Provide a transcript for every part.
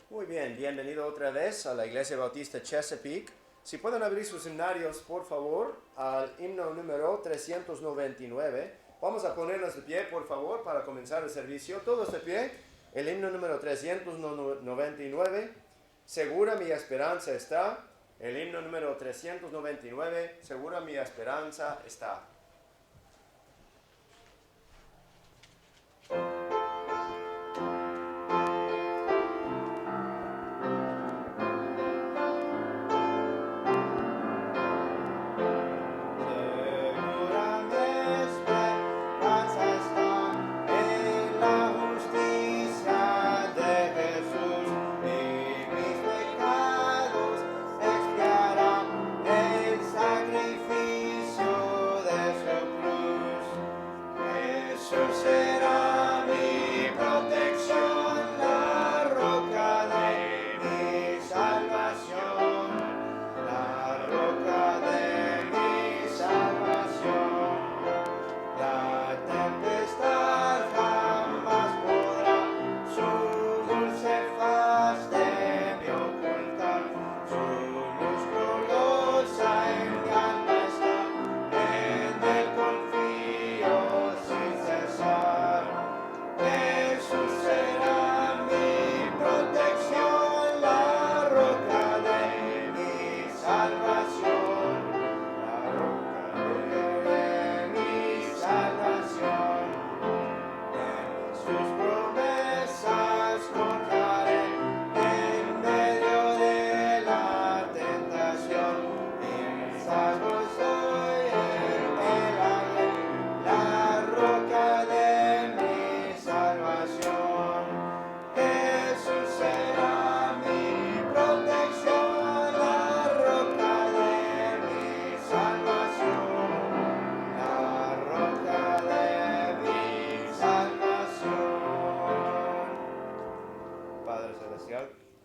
Muy bien, bienvenido otra vez a la Iglesia Bautista Chesapeake. Si pueden abrir sus himnarios, por favor, al himno número 399. Vamos a ponernos de pie, por favor, para comenzar el servicio. Todos de pie. El himno número 399. Segura mi esperanza está. El himno número 399. Segura mi esperanza está.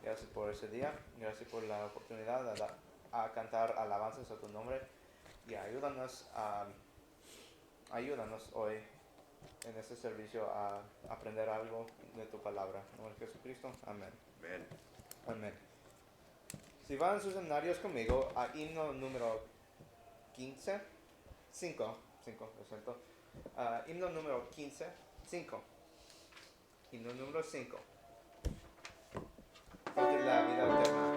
Gracias por ese día, gracias por la oportunidad a cantar alabanzas a tu nombre y ayúdanos hoy en este servicio a aprender algo de tu palabra. En nombre de Jesucristo, amén. Amén. Amén. Si van sus himnarios conmigo a himno número 15, 5, lo siento. Himno número 15, 5. Himno número 5. De la vida eterna.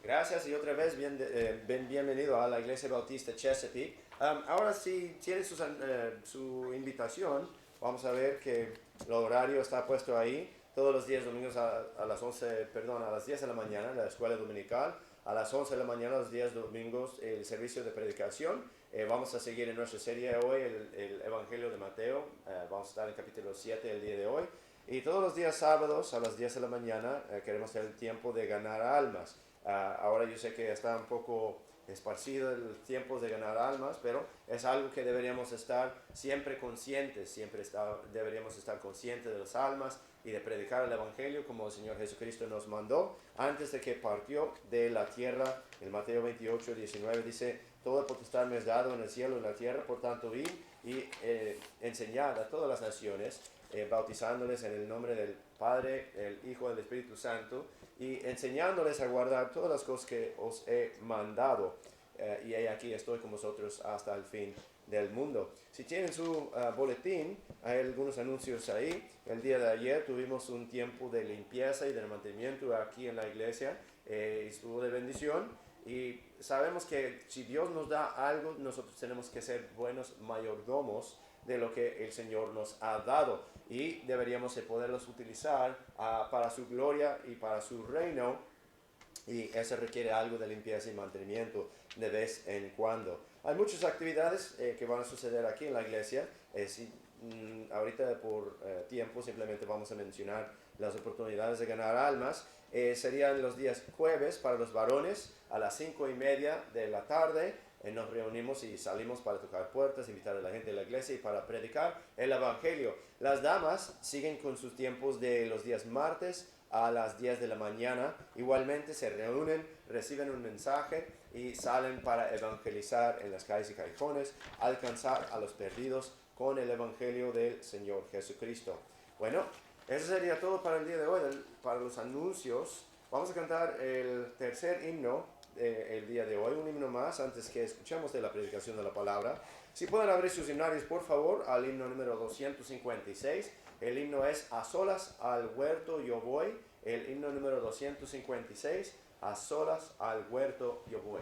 Gracias y otra vez bienvenido a la Iglesia Bautista Chesapeake. Ahora si tiene su invitación, vamos a ver que el horario está puesto ahí todos los días domingos a las 10 de la mañana, la escuela dominical. a las 11 de la mañana los días domingos el servicio de predicación. Vamos a seguir en nuestra serie hoy el Evangelio de Mateo. Vamos a estar en capítulo 7 el día de hoy. Y todos los días sábados a las 10 de la mañana queremos tener el tiempo de ganar almas. Ahora yo sé que está un poco esparcido el tiempo de ganar almas, pero es algo que deberíamos estar siempre conscientes, deberíamos estar conscientes de las almas y de predicar el Evangelio como el Señor Jesucristo nos mandó antes de que partió de la tierra. En Mateo 28, 19 dice: toda potestad me es dado en el cielo y en la tierra, por tanto id y enseñad a todas las naciones, bautizándoles en el nombre del Padre, el Hijo y del Espíritu Santo, y enseñándoles a guardar todas las cosas que os he mandado. Y aquí estoy con vosotros hasta el fin del mundo. Si tienen su boletín, hay algunos anuncios ahí. El día de ayer tuvimos un tiempo de limpieza y de mantenimiento aquí en la iglesia. Estuvo de bendición. Y sabemos que si Dios nos da algo, nosotros tenemos que ser buenos mayordomos de lo que el Señor nos ha dado, y deberíamos de poderlos utilizar para su gloria y para su reino, y eso requiere algo de limpieza y mantenimiento de vez en cuando. Hay muchas actividades que van a suceder aquí en la iglesia. Ahorita por tiempo simplemente vamos a mencionar las oportunidades de ganar almas. Serían los días jueves para los varones a las 5:30 de la tarde. Nos reunimos y salimos para tocar puertas, invitar a la gente de la iglesia y para predicar el Evangelio. Las damas siguen con sus tiempos de los días martes a las 10 de la mañana. Igualmente se reúnen, reciben un mensaje y salen para evangelizar en las calles y callejones, alcanzar a los perdidos con el Evangelio del Señor Jesucristo. Bueno, eso sería todo para el día de hoy, para los anuncios. Vamos a cantar el tercer himno el día de hoy, un himno más antes que escuchemos de la predicación de la palabra. Si pueden abrir sus himnarios por favor al himno número 256. El himno es A solas al huerto yo voy. El himno número 256, A solas al huerto yo voy.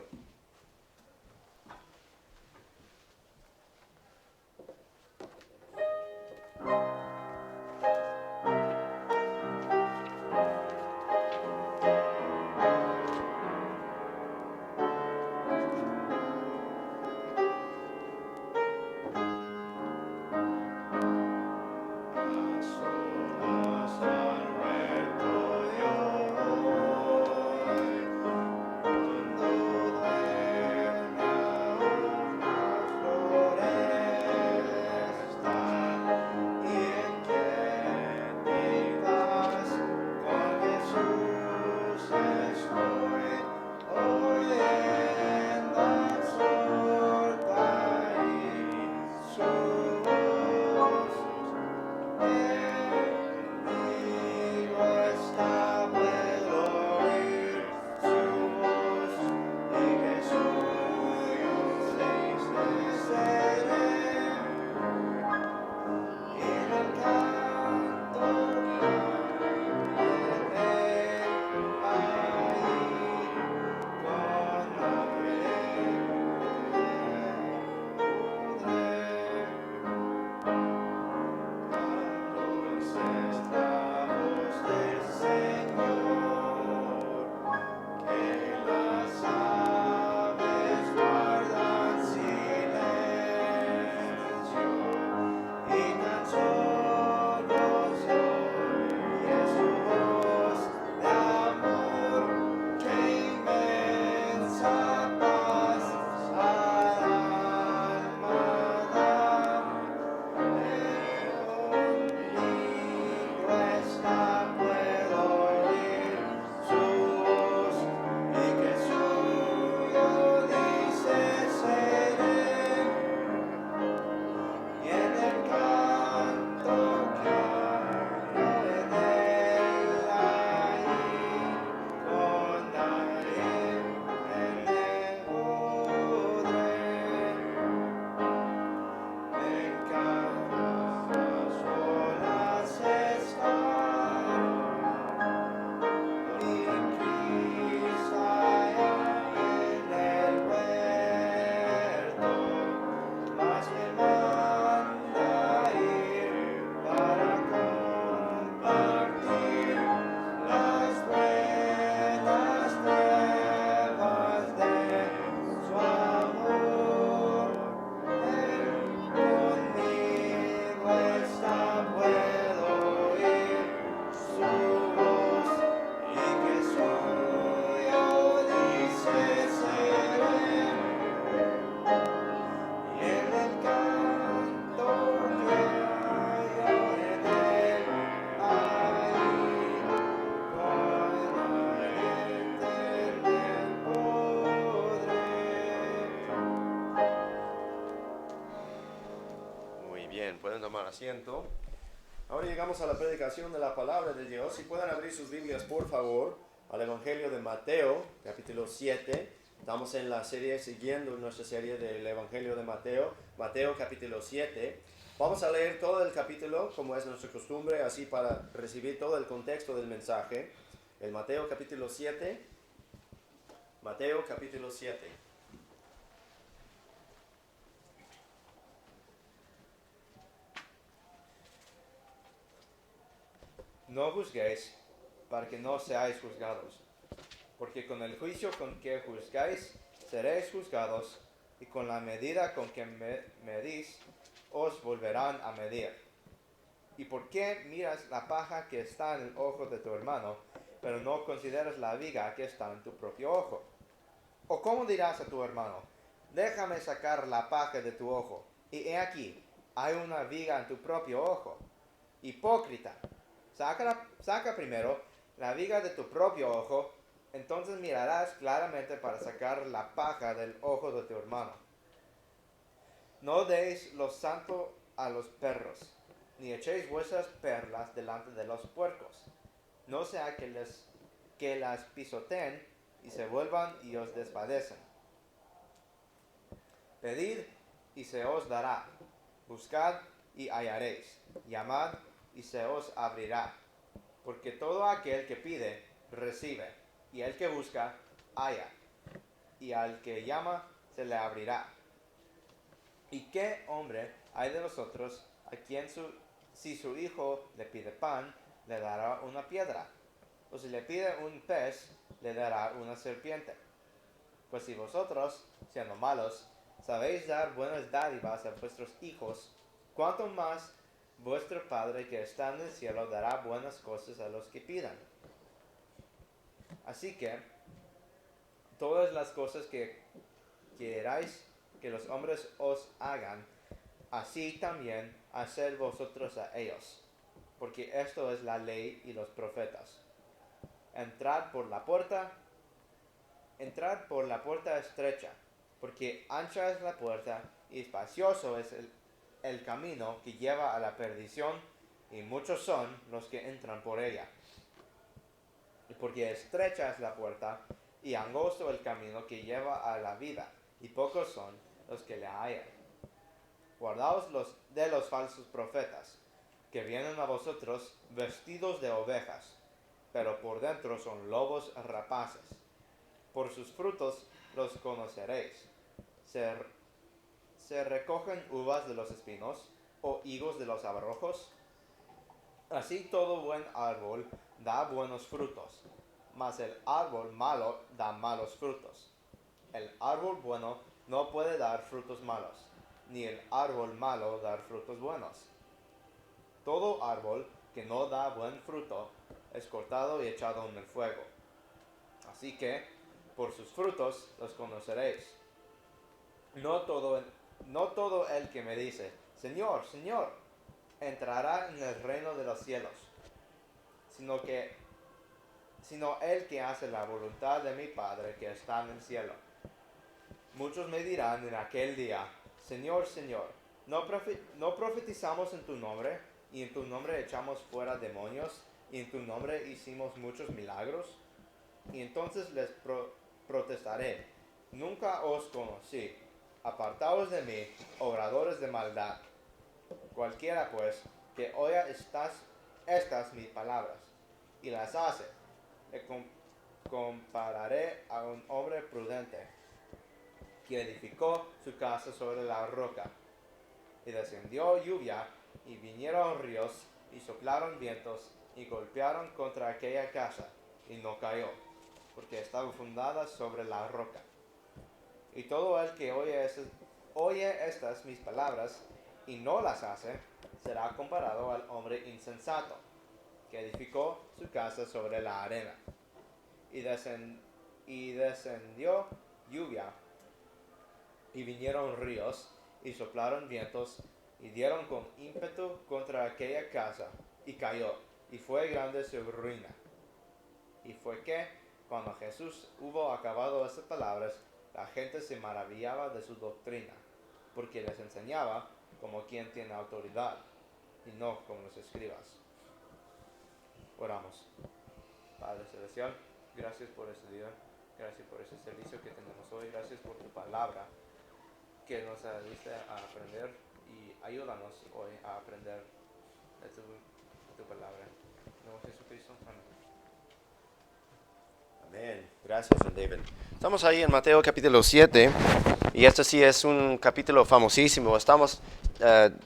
Amén. Pueden tomar asiento. Ahora llegamos a la predicación de la palabra de Dios. Si pueden abrir sus Biblias, por favor, al Evangelio de Mateo, capítulo 7. Estamos en la serie, siguiendo nuestra serie del Evangelio de Mateo. Mateo, capítulo 7. Vamos a leer todo el capítulo, como es nuestra costumbre, así para recibir todo el contexto del mensaje. El Mateo, capítulo 7. Mateo, capítulo 7. No juzguéis para que no seáis juzgados, porque con el juicio con que juzgáis seréis juzgados, y con la medida con que medís os volverán a medir. ¿Y por qué miras la paja que está en el ojo de tu hermano, pero no consideras la viga que está en tu propio ojo? ¿O cómo dirás a tu hermano, déjame sacar la paja de tu ojo, y he aquí, hay una viga en tu propio ojo? Hipócrita, saca primero la viga de tu propio ojo, entonces mirarás claramente para sacar la paja del ojo de tu hermano. No deis lo santo a los perros, ni echéis vuestras perlas delante de los puercos, no sea que las pisoteen y se vuelvan y os despadecen. Pedid y se os dará, buscad y hallaréis, llamad y se os abrirá. Porque todo aquel que pide, recibe, y el que busca, halla, y al que llama, se le abrirá. ¿Y qué hombre hay de vosotros a quien si su hijo le pide pan, le dará una piedra? O si le pide un pez, le dará una serpiente? Pues si vosotros, siendo malos, sabéis dar buenas dádivas a vuestros hijos, ¿cuánto más vuestro Padre que está en el cielo dará buenas cosas a los que pidan? Así que, todas las cosas que queráis que los hombres os hagan, así también haced vosotros a ellos, porque esto es la ley y los profetas. Entrad por la puerta estrecha, porque ancha es la puerta y espacioso es el camino que lleva a la perdición, y muchos son los que entran por ella. Y porque estrecha es la puerta y angosto el camino que lleva a la vida, y pocos son los que le hallan. Guardaos de los falsos profetas, que vienen a vosotros vestidos de ovejas, pero por dentro son lobos rapaces. Por sus frutos los conoceréis. ¿Se recogen uvas de los espinos o higos de los abrojos? Así todo buen árbol da buenos frutos, mas el árbol malo da malos frutos. El árbol bueno no puede dar frutos malos, ni el árbol malo dar frutos buenos. Todo árbol que no da buen fruto es cortado y echado en el fuego. Así que, por sus frutos los conoceréis. No todo el que me dice, Señor, Señor, entrará en el reino de los cielos, sino el que hace la voluntad de mi Padre que está en el cielo. Muchos me dirán en aquel día, Señor, Señor, ¿no profetizamos en tu nombre, y en tu nombre echamos fuera demonios, y en tu nombre hicimos muchos milagros? Y entonces les protestaré, nunca os conocí, apartaos de mí, obradores de maldad. Cualquiera pues que oiga estas mis palabras y las hace, le compararé a un hombre prudente que edificó su casa sobre la roca. Y descendió lluvia, y vinieron ríos, y soplaron vientos, y golpearon contra aquella casa, y no cayó, porque estaba fundada sobre la roca. Y todo el que oye estas mis palabras, y no las hace, será comparado al hombre insensato, que edificó su casa sobre la arena. Y descendió lluvia, y vinieron ríos, y soplaron vientos, y dieron con ímpetu contra aquella casa, y cayó, y fue grande su ruina. Y fue que, cuando Jesús hubo acabado estas palabras, la gente se maravillaba de su doctrina, porque les enseñaba como quien tiene autoridad y no como los escribas. Oramos. Padre Celestial, gracias por este día, gracias por este servicio que tenemos hoy, gracias por tu palabra que nos ayudaste a aprender y ayúdanos hoy a aprender de tu palabra. En nombre de Jesucristo, amén. Amén. Gracias, David. Estamos ahí en Mateo capítulo 7 y este sí es un capítulo famosísimo.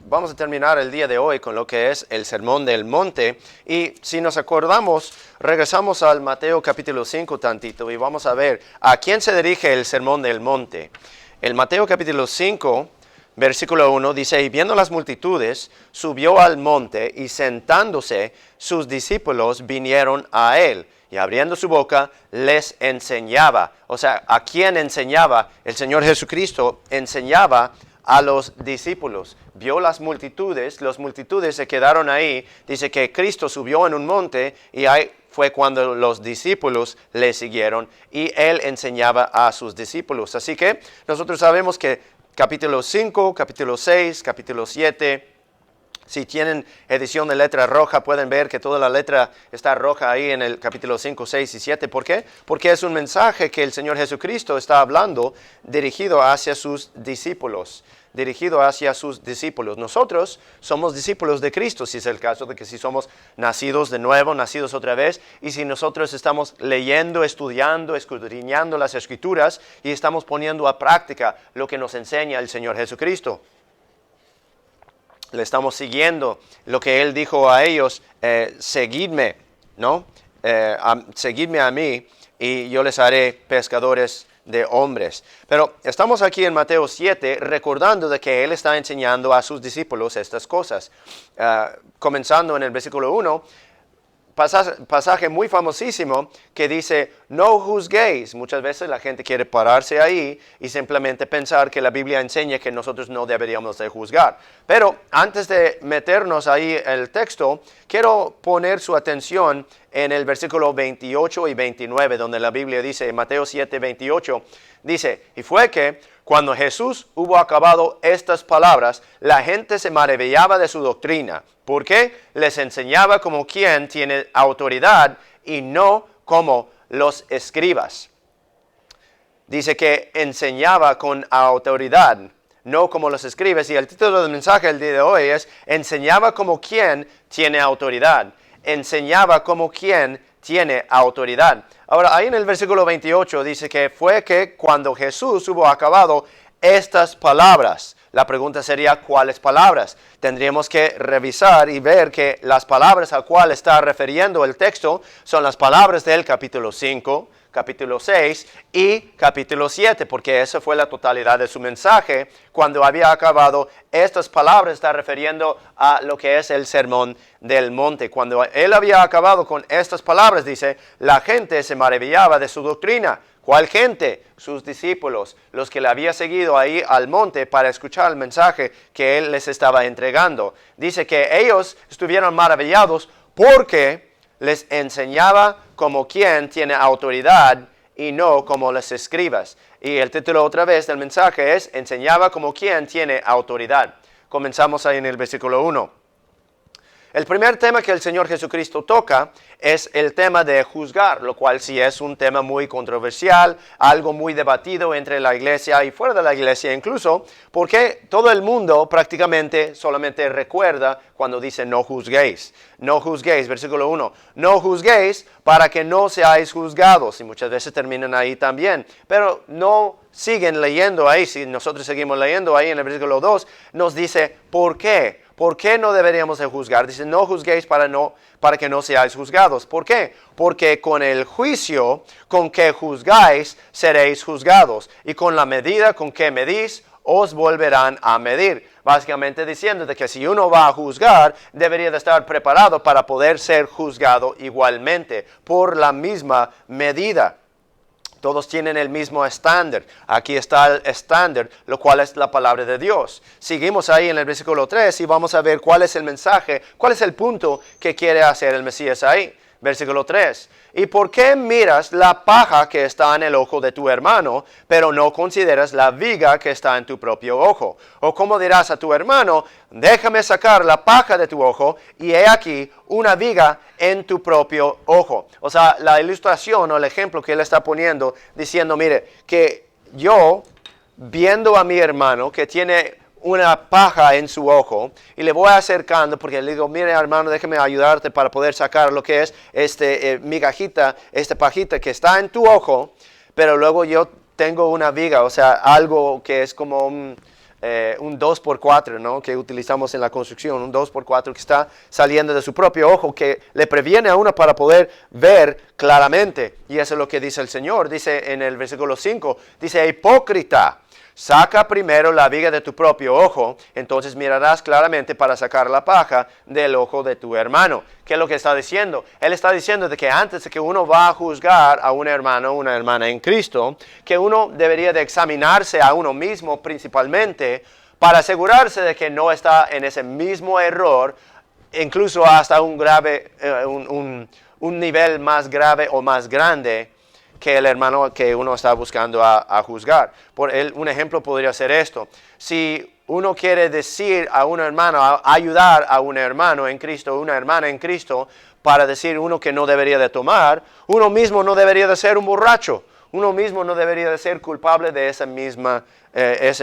Vamos a terminar el día de hoy con lo que es el Sermón del Monte y si nos acordamos, regresamos al Mateo capítulo 5 tantito y vamos a ver a quién se dirige el Sermón del Monte. El Mateo capítulo 5, versículo 1 dice, y viendo las multitudes, subió al monte y sentándose, sus discípulos vinieron a él. Y abriendo su boca, les enseñaba. O sea, ¿a quién enseñaba? El Señor Jesucristo enseñaba a los discípulos. Vio las multitudes se quedaron ahí. Dice que Cristo subió en un monte y ahí fue cuando los discípulos le siguieron y Él enseñaba a sus discípulos. Así que nosotros sabemos que capítulo 5, capítulo 6, capítulo 7... Si tienen edición de letra roja, pueden ver que toda la letra está roja ahí en el capítulo 5, 6 y 7. ¿Por qué? Porque es un mensaje que el Señor Jesucristo está hablando dirigido hacia sus discípulos. Nosotros somos discípulos de Cristo, si es el caso de que si somos nacidos de nuevo, nacidos otra vez, y si nosotros estamos leyendo, estudiando, escudriñando las Escrituras y estamos poniendo a práctica lo que nos enseña el Señor Jesucristo. Le estamos siguiendo lo que Él dijo a ellos, seguidme, ¿no? Seguidme a mí y yo les haré pescadores de hombres. Pero estamos aquí en Mateo 7 recordando de que Él está enseñando a sus discípulos estas cosas. Comenzando en el versículo 1, pasaje muy famosísimo que dice, no juzguéis. Muchas veces la gente quiere pararse ahí y simplemente pensar que la Biblia enseña que nosotros no deberíamos de juzgar. Pero antes de meternos ahí en el texto, quiero poner su atención en el versículo 28 y 29, donde la Biblia dice, en Mateo 7, 28, dice, y fue que cuando Jesús hubo acabado estas palabras, la gente se maravillaba de su doctrina, porque les enseñaba como quien tiene autoridad y no como los escribas. Dice que enseñaba con autoridad, no como los escribas. Y el título del mensaje del día de hoy es, enseñaba como quien tiene autoridad. Enseñaba como quien tiene autoridad. Ahora, ahí en el versículo 28 dice que fue que cuando Jesús hubo acabado estas palabras. La pregunta sería, ¿cuáles palabras? Tendríamos que revisar y ver que las palabras a cuales está refiriendo el texto son las palabras del capítulo 5, capítulo 6 y capítulo 7, porque esa fue la totalidad de su mensaje. Cuando había acabado estas palabras, está refiriendo a lo que es el Sermón del Monte. Cuando él había acabado con estas palabras, dice, la gente se maravillaba de su doctrina. ¿Cuál gente? Sus discípulos, los que le había seguido ahí al monte para escuchar el mensaje que él les estaba entregando. Dice que ellos estuvieron maravillados porque les enseñaba como quien tiene autoridad y no como los escribas. Y el título otra vez del mensaje es, enseñaba como quien tiene autoridad. Comenzamos ahí en el versículo 1. El primer tema que el Señor Jesucristo toca es el tema de juzgar, lo cual sí es un tema muy controversial, algo muy debatido entre la iglesia y fuera de la iglesia incluso, porque todo el mundo prácticamente solamente recuerda cuando dice no juzguéis. No juzguéis, versículo 1, no juzguéis para que no seáis juzgados, y muchas veces terminan ahí también, pero no siguen leyendo ahí. Si nosotros seguimos leyendo ahí en el versículo 2, nos dice ¿por qué? ¿Por qué no deberíamos de juzgar? Dice, no juzguéis para que no seáis juzgados. ¿Por qué? Porque con el juicio con que juzgáis, seréis juzgados. Y con la medida con que medís, os volverán a medir. Básicamente diciendo de que si uno va a juzgar, debería de estar preparado para poder ser juzgado igualmente, por la misma medida. Todos tienen el mismo estándar. Aquí está el estándar, lo cual es la palabra de Dios. Seguimos ahí en el versículo 3 y vamos a ver cuál es el mensaje, cuál es el punto que quiere hacer el Mesías ahí. Versículo 3. ¿Y por qué miras la paja que está en el ojo de tu hermano, pero no consideras la viga que está en tu propio ojo? O cómo dirás a tu hermano, déjame sacar la paja de tu ojo, y he aquí una viga en tu propio ojo. O sea, la ilustración o el ejemplo que él está poniendo, diciendo, mire, que yo, viendo a mi hermano que tiene una paja en su ojo, y le voy acercando porque le digo, mire hermano, déjame ayudarte para poder sacar lo que es migajita, esta pajita que está en tu ojo, pero luego yo tengo una viga, o sea, algo que es como un 2x4, ¿no? Que utilizamos en la construcción, un 2x4 que está saliendo de su propio ojo, que le previene a uno para poder ver claramente. Y eso es lo que dice el Señor, dice en el versículo 5, dice, hipócrita, saca primero la viga de tu propio ojo, entonces mirarás claramente para sacar la paja del ojo de tu hermano. ¿Qué es lo que está diciendo? Él está diciendo de que antes de que uno va a juzgar a un hermano o una hermana en Cristo, que uno debería de examinarse a uno mismo principalmente para asegurarse de que no está en ese mismo error, incluso hasta un nivel más grave o más grande que el hermano que uno está buscando a juzgar. Un ejemplo podría ser esto. Si uno quiere decir a un hermano, ayudar a un hermano en Cristo, una hermana en Cristo, para decir uno que no debería de tomar, uno mismo no debería de ser un borracho. Uno mismo no debería de ser culpable de ese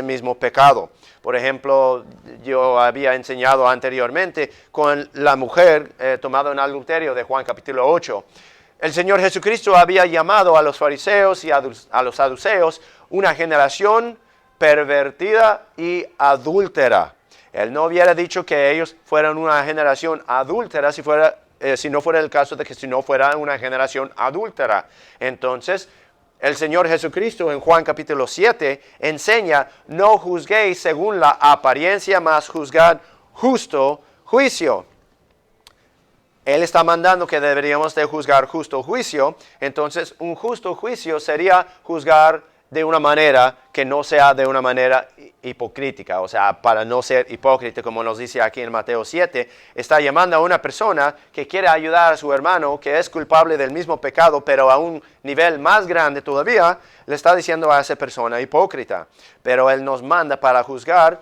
mismo pecado. Por ejemplo, yo había enseñado anteriormente con la mujer tomada en adulterio de Juan capítulo 8. El Señor Jesucristo había llamado a los fariseos y a los saduceos una generación pervertida y adúltera. Él no hubiera dicho que ellos fueran una generación adúltera si no fuera el caso de que si no fuera una generación adúltera. Entonces, el Señor Jesucristo en Juan capítulo 7 enseña, no juzguéis según la apariencia, mas juzgad justo juicio. Él está mandando que deberíamos de juzgar justo juicio. Entonces, un justo juicio sería juzgar de una manera que no sea de una manera hipocrítica. O sea, para no ser hipócrita, como nos dice aquí en Mateo 7, está llamando a una persona que quiere ayudar a su hermano, que es culpable del mismo pecado, pero a un nivel más grande todavía, le está diciendo a esa persona hipócrita. Pero Él nos manda para juzgar,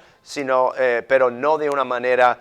pero no de una manera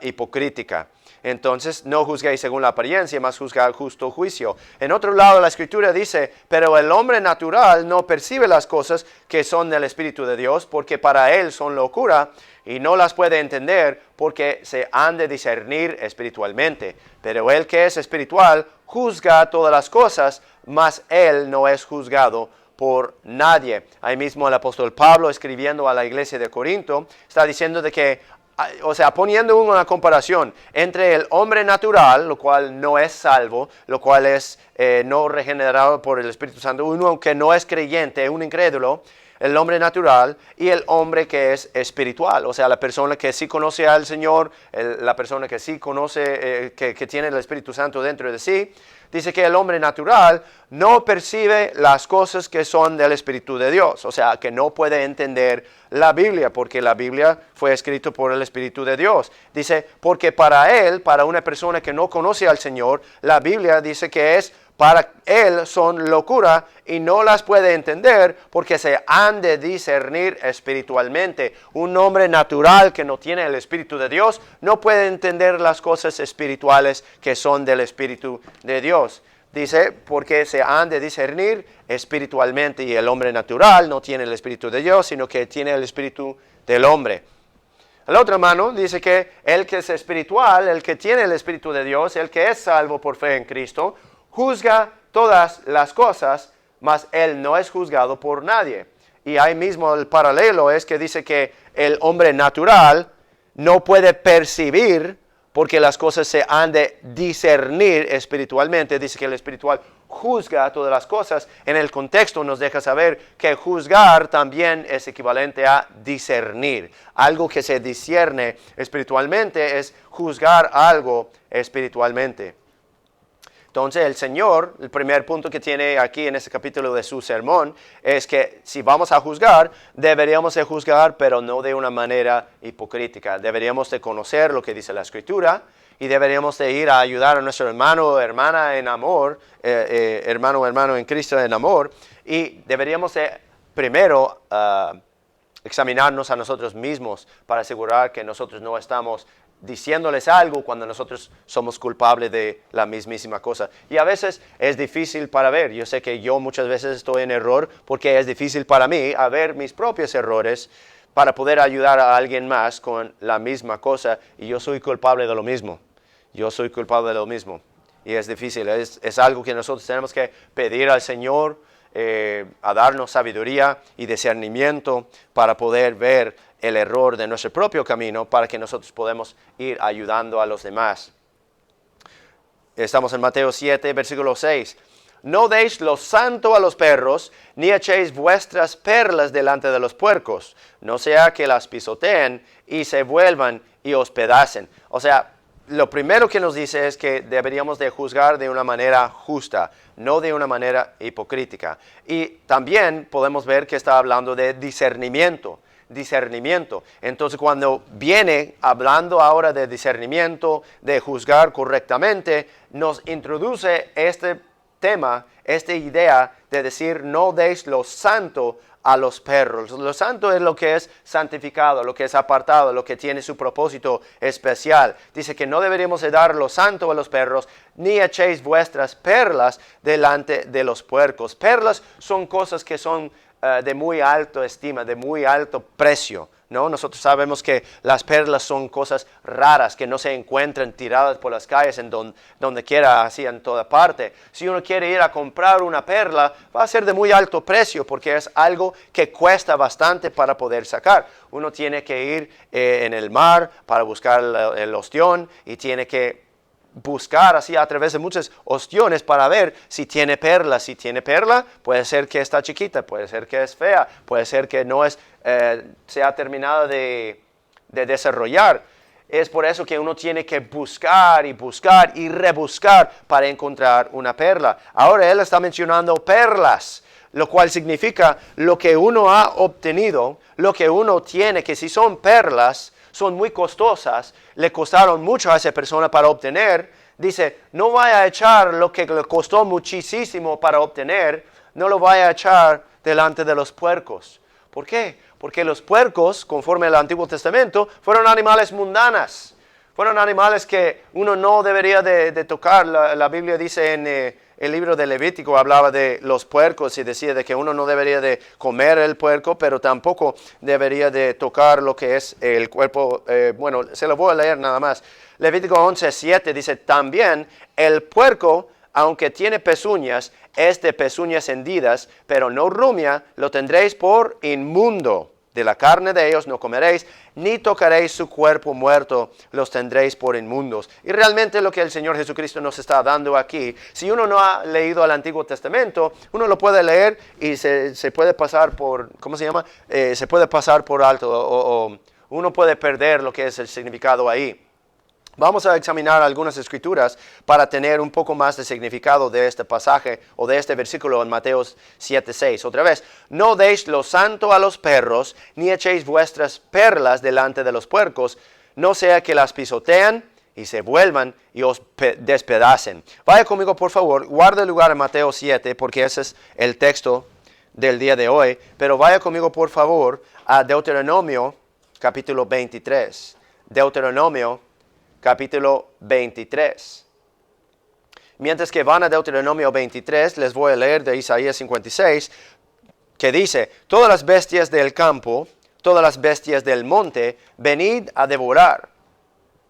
hipocrítica. Entonces, no juzguéis según la apariencia, mas juzgad justo juicio. En otro lado, la Escritura dice, pero el hombre natural no percibe las cosas que son del Espíritu de Dios, porque para él son locura, y no las puede entender, porque se han de discernir espiritualmente. Pero el que es espiritual, juzga todas las cosas, mas él no es juzgado por nadie. Ahí mismo el apóstol Pablo, escribiendo a la iglesia de Corinto, está diciendo de que, o sea, poniendo una comparación entre el hombre natural, lo cual no es salvo, lo cual es no regenerado por el Espíritu Santo, uno que no es creyente, un incrédulo, el hombre natural, y el hombre que es espiritual, o sea, la persona que sí conoce al Señor, la persona que sí conoce, que tiene el Espíritu Santo dentro de sí. Dice que el hombre natural no percibe las cosas que son del Espíritu de Dios. O sea, que no puede entender la Biblia, porque la Biblia fue escrita por el Espíritu de Dios. Dice, porque para una persona que no conoce al Señor, la Biblia dice que para él son locura y no las puede entender porque se han de discernir espiritualmente. Un hombre natural que no tiene el Espíritu de Dios no puede entender las cosas espirituales que son del Espíritu de Dios. Dice, porque se han de discernir espiritualmente, y el hombre natural no tiene el Espíritu de Dios, sino que tiene el Espíritu del hombre. El otro hermano dice que el que es espiritual, el que tiene el Espíritu de Dios, el que es salvo por fe en Cristo, juzga todas las cosas, mas él no es juzgado por nadie. Y ahí mismo el paralelo es que dice que el hombre natural no puede percibir porque las cosas se han de discernir espiritualmente. Dice que el espiritual juzga todas las cosas. En el contexto nos deja saber que juzgar también es equivalente a discernir. Algo que se discierne espiritualmente es juzgar algo espiritualmente. Entonces el Señor, el primer punto que tiene aquí en este capítulo de su sermón, es que si vamos a juzgar, deberíamos de juzgar, pero no de una manera hipocrítica. Deberíamos de conocer lo que dice la Escritura y deberíamos de ir a ayudar a nuestro hermano o hermana en amor, hermano o hermano en Cristo en amor, y deberíamos de primero examinarnos a nosotros mismos para asegurar que nosotros no estamos diciéndoles algo cuando nosotros somos culpables de la mismísima cosa. Y a veces es difícil para ver. Yo sé que yo muchas veces estoy en error porque es difícil para mí a ver mis propios errores para poder ayudar a alguien más con la misma cosa. Y yo soy culpable de lo mismo. Yo soy culpable de lo mismo. Y es difícil. Es algo que nosotros tenemos que pedir al Señor a darnos sabiduría y discernimiento para poder ver el error de nuestro propio camino para que nosotros podamos ir ayudando a los demás. Estamos en Mateo 7, versículo 6. No deis lo santo a los perros, ni echéis vuestras perlas delante de los puercos, no sea que las pisoteen y se vuelvan y os pedacen. O sea, lo primero que nos dice es que deberíamos de juzgar de una manera justa, no de una manera hipocrítica. Y también podemos ver que está hablando de discernimiento. Entonces, cuando viene hablando ahora de discernimiento, de juzgar correctamente, nos introduce este tema, esta idea de decir no deis lo santo a los perros. Lo santo es lo que es santificado, lo que es apartado, lo que tiene su propósito especial. Dice que no deberíamos de dar lo santo a los perros, ni echéis vuestras perlas delante de los puercos. Perlas son cosas que son de muy alta estima, de muy alto precio, ¿no? Nosotros sabemos que las perlas son cosas raras que no se encuentran tiradas por las calles en donde quiera, así en toda parte. Si uno quiere ir a comprar una perla, va a ser de muy alto precio porque es algo que cuesta bastante para poder sacar. Uno tiene que ir en el mar para buscar el ostión y tiene que buscar así a través de muchas ostiones para ver si tiene perla. Si tiene perla, puede ser que está chiquita, puede ser que es fea, puede ser que no es, se ha terminado de desarrollar. Es por eso que uno tiene que buscar y rebuscar para encontrar una perla. Ahora él está mencionando perlas, lo cual significa lo que uno ha obtenido, lo que uno tiene, que si son perlas, son muy costosas, le costaron mucho a esa persona para obtener. Dice, no vaya a echar lo que le costó muchísimo para obtener, no lo vaya a echar delante de los puercos. ¿Por qué? Porque los puercos, conforme al Antiguo Testamento, fueron animales mundanas. Fueron animales que uno no debería de tocar. La Biblia dice en el libro de Levítico, hablaba de los puercos y decía de que uno no debería de comer el puerco, pero tampoco debería de tocar lo que es el cuerpo. Bueno, se lo voy a leer nada más. Levítico 11:7 dice, también el puerco, aunque tiene pezuñas, es de pezuñas hendidas, pero no rumia, lo tendréis por inmundo. De la carne de ellos no comeréis, ni tocaréis su cuerpo muerto, los tendréis por inmundos. Y realmente lo que el Señor Jesucristo nos está dando aquí, si uno no ha leído el Antiguo Testamento, uno lo puede leer y se puede pasar por, ¿cómo se llama? Se puede pasar por alto o uno puede perder lo que es el significado ahí. Vamos a examinar algunas escrituras para tener un poco más de significado de este pasaje o de este versículo en Mateo 7:6. Otra vez, no deis lo santo a los perros, ni echéis vuestras perlas delante de los puercos, no sea que las pisotean y se vuelvan y os despedacen. Vaya conmigo, por favor, guarde el lugar en Mateo 7, porque ese es el texto del día de hoy, pero vaya conmigo, por favor, a Deuteronomio capítulo 23. Deuteronomio capítulo 23. Mientras que van a Deuteronomio 23, les voy a leer de Isaías 56, que dice, todas las bestias del campo, todas las bestias del monte, venid a devorar.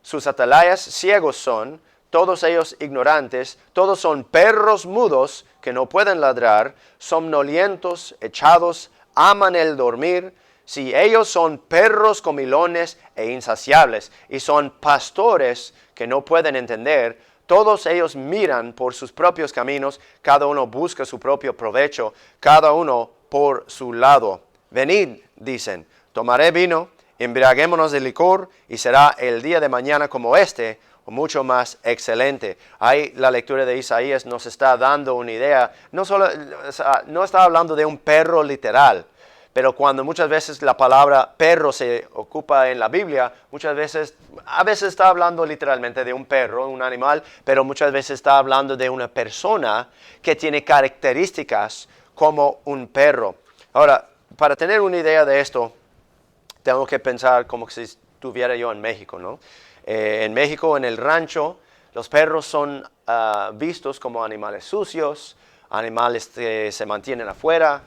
Sus atalayas ciegos son, todos ellos ignorantes, todos son perros mudos que no pueden ladrar, somnolientos, echados, aman el dormir. Si ellos son perros comilones e insaciables y son pastores que no pueden entender, todos ellos miran por sus propios caminos, cada uno busca su propio provecho, cada uno por su lado. Venid, dicen, tomaré vino, embriaguémonos de licor y será el día de mañana como este, o mucho más excelente. Ahí la lectura de Isaías nos está dando una idea, no está hablando de un perro literal, Pero cuando muchas veces la palabra perro se ocupa en la Biblia, a veces está hablando literalmente de un perro, un animal, pero muchas veces está hablando de una persona que tiene características como un perro. Ahora, para tener una idea de esto, tengo que pensar como si estuviera yo en México, ¿no? En México, en el rancho, los perros son vistos como animales sucios, animales que se mantienen afuera,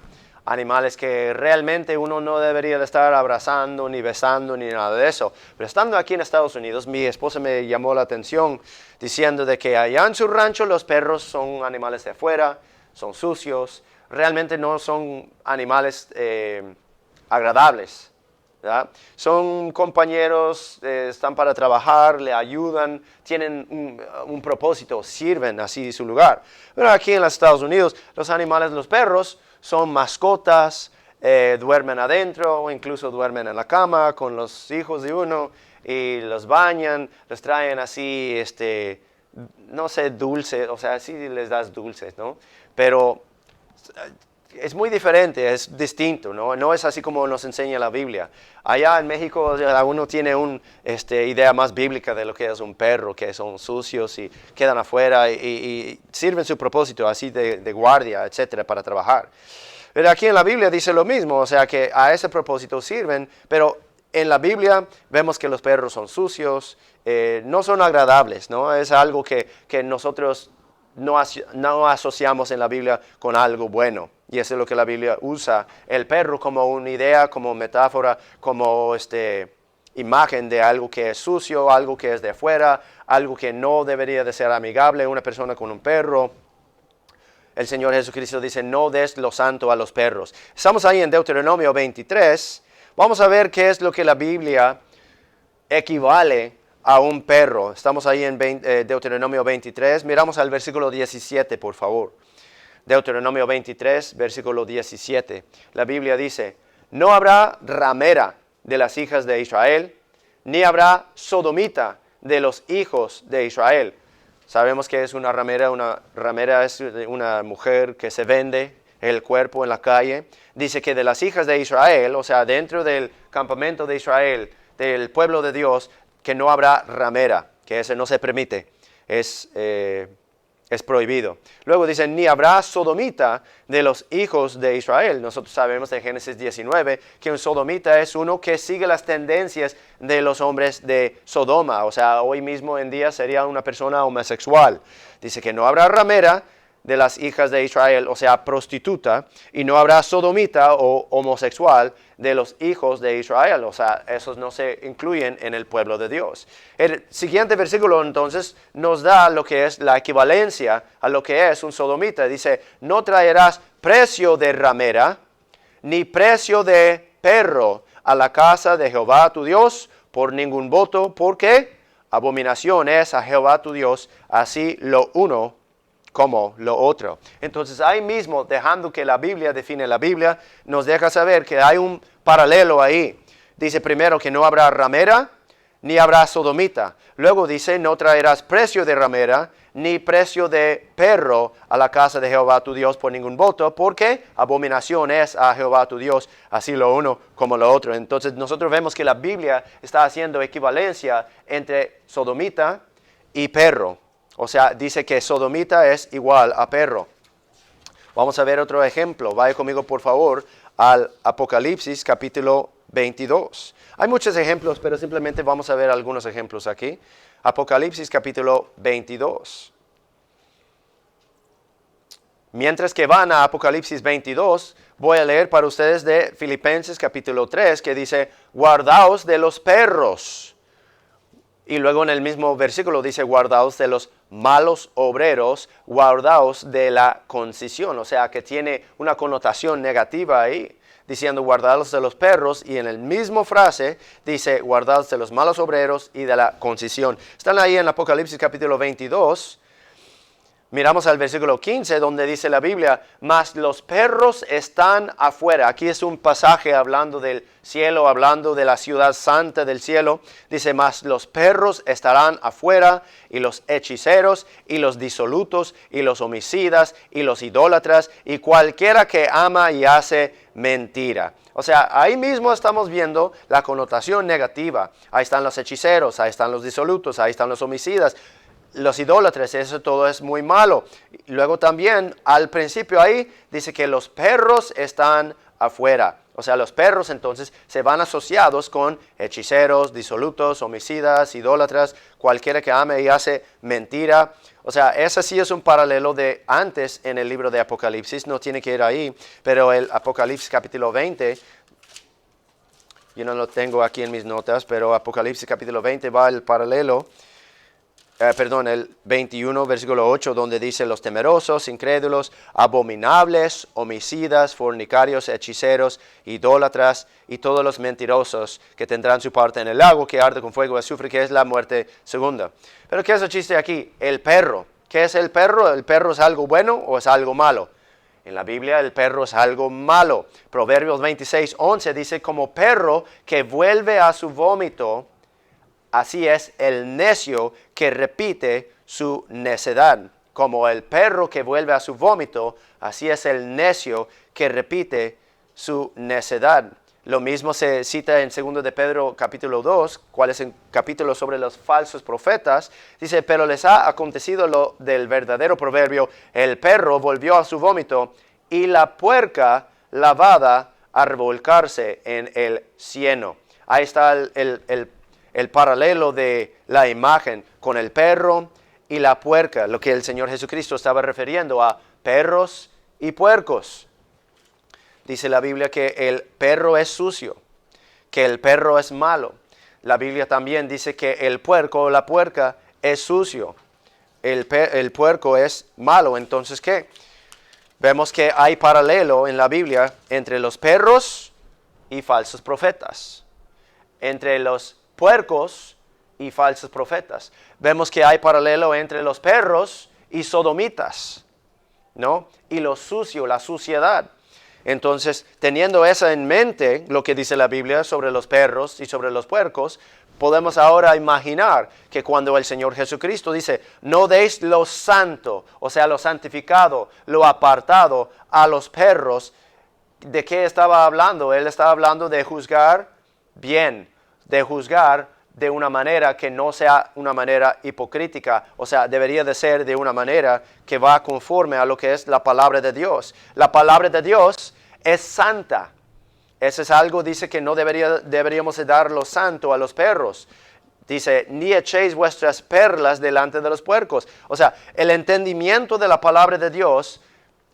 animales que realmente uno no debería de estar abrazando, ni besando, ni nada de eso. Pero estando aquí en Estados Unidos, mi esposa me llamó la atención diciendo de que allá en su rancho los perros son animales de afuera, son sucios, realmente no son animales agradables, ¿verdad? Son compañeros, están para trabajar, le ayudan, tienen un propósito, sirven así su lugar. Pero aquí en los Estados Unidos, los animales, los perros, son mascotas, duermen adentro, o incluso duermen en la cama con los hijos de uno y los bañan, los traen así, no sé, dulces, o sea, sí les das dulces, ¿no? Pero es muy diferente, es distinto, ¿no? No es así como nos enseña la Biblia. Allá en México uno tiene una idea más bíblica de lo que es un perro, que son sucios y quedan afuera y sirven su propósito así de guardia, etcétera, para trabajar. Pero aquí en la Biblia dice lo mismo, o sea que a ese propósito sirven, pero en la Biblia vemos que los perros son sucios, no son agradables, ¿no? Es algo que nosotros no asociamos en la Biblia con algo bueno. Y eso es lo que la Biblia usa, el perro como una idea, como metáfora, como imagen de algo que es sucio, algo que es de afuera, algo que no debería de ser amigable, una persona con un perro. El Señor Jesucristo dice, no des lo santo a los perros. Estamos ahí en Deuteronomio 23. Vamos a ver qué es lo que la Biblia equivale a un perro. Estamos ahí en Deuteronomio 23. Miramos al versículo 17, por favor. Deuteronomio 23, versículo 17. La Biblia dice, no habrá ramera de las hijas de Israel, ni habrá sodomita de los hijos de Israel. Sabemos que es una ramera. Una ramera es una mujer que se vende el cuerpo en la calle. Dice que de las hijas de Israel, o sea, dentro del campamento de Israel, del pueblo de Dios, que no habrá ramera, que ese no se permite, es prohibido. Luego dice, ni habrá sodomita de los hijos de Israel. Nosotros sabemos de Génesis 19 que un sodomita es uno que sigue las tendencias de los hombres de Sodoma. O sea, hoy mismo en día sería una persona homosexual. Dice que no habrá ramera de las hijas de Israel, o sea, prostituta, y no habrá sodomita o homosexual de los hijos de Israel, o sea, esos no se incluyen en el pueblo de Dios. El siguiente versículo entonces nos da lo que es la equivalencia a lo que es un sodomita. Dice, no traerás precio de ramera, ni precio de perro a la casa de Jehová tu Dios por ningún voto, porque abominación es a Jehová tu Dios, así lo uno como lo otro. Entonces ahí mismo, dejando que la Biblia define la Biblia, nos deja saber que hay un paralelo ahí. Dice primero que no habrá ramera, ni habrá sodomita. Luego dice, no traerás precio de ramera, ni precio de perro a la casa de Jehová tu Dios por ningún voto, porque abominación es a Jehová tu Dios, así lo uno como lo otro. Entonces nosotros vemos que la Biblia está haciendo equivalencia entre sodomita y perro. O sea, dice que sodomita es igual a perro. Vamos a ver otro ejemplo. Vaya conmigo, por favor, al Apocalipsis capítulo 22. Hay muchos ejemplos, pero simplemente vamos a ver algunos ejemplos aquí. Apocalipsis capítulo 22. Mientras que van a Apocalipsis 22, voy a leer para ustedes de Filipenses capítulo 3, que dice, guardaos de los perros. Y luego en el mismo versículo dice, guardaos de los malos obreros, guardaos de la concisión. O sea, que tiene una connotación negativa ahí, diciendo guardaos de los perros. Y en el mismo frase dice, guardaos de los malos obreros y de la concisión. Están ahí en Apocalipsis capítulo 22. Miramos al versículo 15 donde dice la Biblia, mas los perros están afuera. Aquí es un pasaje hablando del cielo, hablando de la ciudad santa del cielo. Dice, mas los perros estarán afuera, y los hechiceros, y los disolutos, y los homicidas, y los idólatras, y cualquiera que ama y hace mentira. O sea, ahí mismo estamos viendo la connotación negativa. Ahí están los hechiceros, ahí están los disolutos, ahí están los homicidas, los idólatras, eso todo es muy malo. Luego también, al principio ahí, dice que los perros están afuera. O sea, los perros entonces se van asociados con hechiceros, disolutos, homicidas, idólatras, cualquiera que ame y hace mentira. O sea, ese sí es un paralelo de antes en el libro de Apocalipsis, no tiene que ir ahí, pero el Apocalipsis capítulo 20, yo no lo tengo aquí en mis notas, pero Apocalipsis capítulo 20 va el paralelo. El 21, versículo 8, donde dice los temerosos, incrédulos, abominables, homicidas, fornicarios, hechiceros, idólatras y todos los mentirosos que tendrán su parte en el lago que arde con fuego y azufre, que es la muerte segunda. Pero ¿qué es el chiste aquí? El perro. ¿Qué es el perro? ¿El perro es algo bueno o es algo malo? En la Biblia el perro es algo malo. Proverbios 26, 11 dice, como perro que vuelve a su vómito, así es el necio que repite su necedad. Como el perro que vuelve a su vómito, así es el necio que repite su necedad. Lo mismo se cita en 2 de Pedro capítulo 2, cuál es el capítulo sobre los falsos profetas. Dice, pero les ha acontecido lo del verdadero proverbio, el perro volvió a su vómito y la puerca lavada a revolcarse en el cieno. Ahí está el paralelo de la imagen con el perro y la puerca, lo que el Señor Jesucristo estaba refiriendo a perros y puercos. Dice la Biblia que el perro es sucio, que el perro es malo. La Biblia también dice que el puerco o la puerca es sucio. El puerco es malo. Entonces, ¿qué? Vemos que hay paralelo en la Biblia entre los perros y falsos profetas. Entre los puercos y falsos profetas. Vemos que hay paralelo entre los perros y sodomitas, ¿no? Y lo sucio, la suciedad. Entonces, teniendo eso en mente, lo que dice la Biblia sobre los perros y sobre los puercos, podemos ahora imaginar que cuando el Señor Jesucristo dice, no deis lo santo, o sea, lo santificado, lo apartado a los perros, ¿de qué estaba hablando? Él estaba hablando de juzgar bien, de juzgar de una manera que no sea una manera hipocrítica, o sea, debería de ser de una manera que va conforme a lo que es la palabra de Dios. La palabra de Dios es santa. Eso es algo, dice que no deberíamos de dar lo santo a los perros. Dice, ni echéis vuestras perlas delante de los puercos. O sea, el entendimiento de la palabra de Dios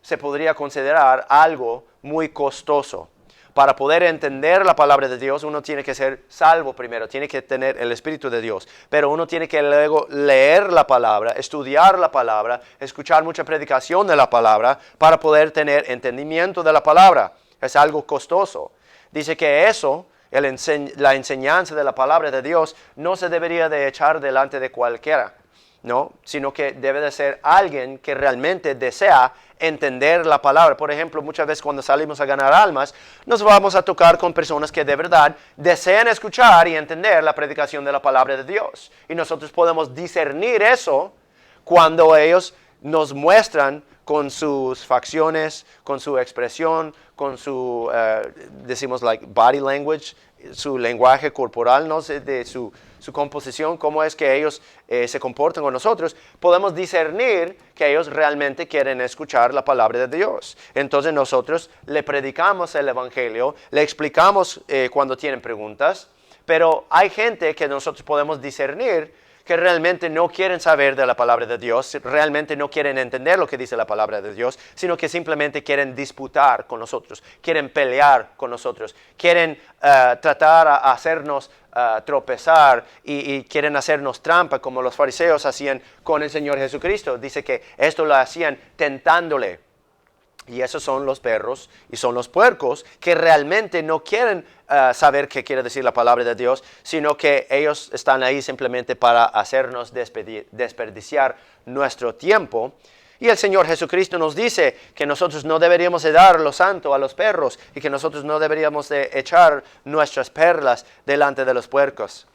se podría considerar algo muy costoso. Para poder entender la palabra de Dios, uno tiene que ser salvo primero, tiene que tener el Espíritu de Dios. Pero uno tiene que luego leer la palabra, estudiar la palabra, escuchar mucha predicación de la palabra para poder tener entendimiento de la palabra. Es algo costoso. Dice que eso, la enseñanza de la palabra de Dios, no se debería de echar delante de cualquiera, ¿no? Sino que debe de ser alguien que realmente desea entender la palabra. Por ejemplo, muchas veces cuando salimos a ganar almas, nos vamos a tocar con personas que de verdad desean escuchar y entender la predicación de la palabra de Dios. Y nosotros podemos discernir eso cuando ellos nos muestran con sus facciones, con su expresión, con su, decimos like body language, su lenguaje corporal, no sé, de su composición, cómo es que ellos se comportan con nosotros, podemos discernir que ellos realmente quieren escuchar la palabra de Dios. Entonces nosotros le predicamos el evangelio, le explicamos cuando tienen preguntas, pero hay gente que nosotros podemos discernir que realmente no quieren saber de la palabra de Dios, realmente no quieren entender lo que dice la palabra de Dios, sino que simplemente quieren disputar con nosotros, quieren pelear con nosotros, quieren tratar a hacernos tropezar y quieren hacernos trampa como los fariseos hacían con el Señor Jesucristo. Dice que esto lo hacían tentándole. Y esos son los perros y son los puercos que realmente no quieren saber qué quiere decir la palabra de Dios, sino que ellos están ahí simplemente para hacernos desperdiciar nuestro tiempo. Y el Señor Jesucristo nos dice que nosotros no deberíamos de dar lo santo a los perros y que nosotros no deberíamos de echar nuestras perlas delante de los puercos.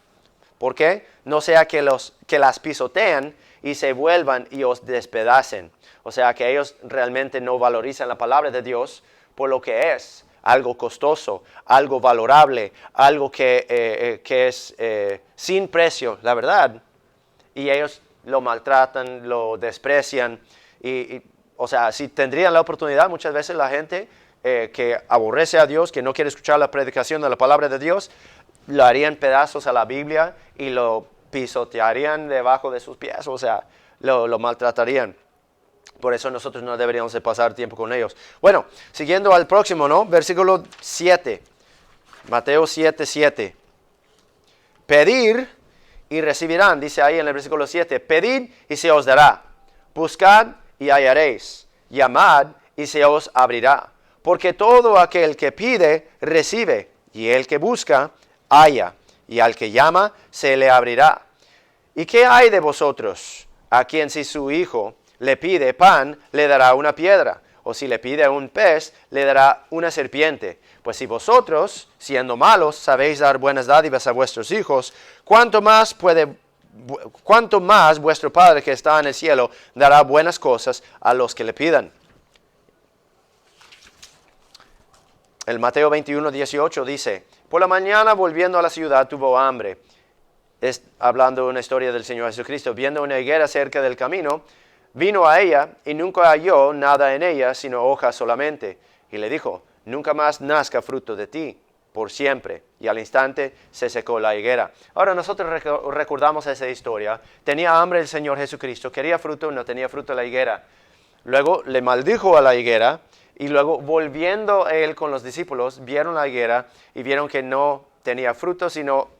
¿Por qué? No sea que las pisoteen y se vuelvan y os despedacen. O sea, que ellos realmente no valorizan la palabra de Dios por lo que es. algo costoso, algo valorable, algo que es sin precio, la verdad. Y ellos lo maltratan, lo desprecian. O sea, si tendrían la oportunidad, muchas veces la gente que aborrece a Dios, que no quiere escuchar la predicación de la palabra de Dios, lo harían pedazos a la Biblia y lo pisotearían debajo de sus pies, o sea, lo maltratarían. Por eso nosotros no deberíamos de pasar tiempo con ellos. Bueno, siguiendo al próximo, ¿no? Versículo 7. Mateo 7, 7. Pedir y recibirán, dice ahí en el versículo 7. Pedid y se os dará. Buscad y hallaréis. Llamad y se os abrirá. Porque todo aquel que pide, recibe. Y el que busca, halla. Y al que llama, se le abrirá. ¿Y qué hay de vosotros? A quien si su hijo le pide pan, le dará una piedra, o si le pide un pez, le dará una serpiente. Pues si vosotros, siendo malos, sabéis dar buenas dádivas a vuestros hijos, ¿cuánto más vuestro Padre que está en el cielo dará buenas cosas a los que le pidan? El Mateo 21, 18 dice, por la mañana volviendo a la ciudad tuvo hambre. Hablando de una historia del Señor Jesucristo, viendo una higuera cerca del camino, vino a ella y nunca halló nada en ella, sino hojas solamente. Y le dijo, nunca más nazca fruto de ti, por siempre. Y al instante se secó la higuera. Ahora nosotros recordamos esa historia. Tenía hambre el Señor Jesucristo, quería fruto, no tenía fruto la higuera. Luego le maldijo a la higuera y luego volviendo él con los discípulos, vieron la higuera y vieron que no tenía fruto, sino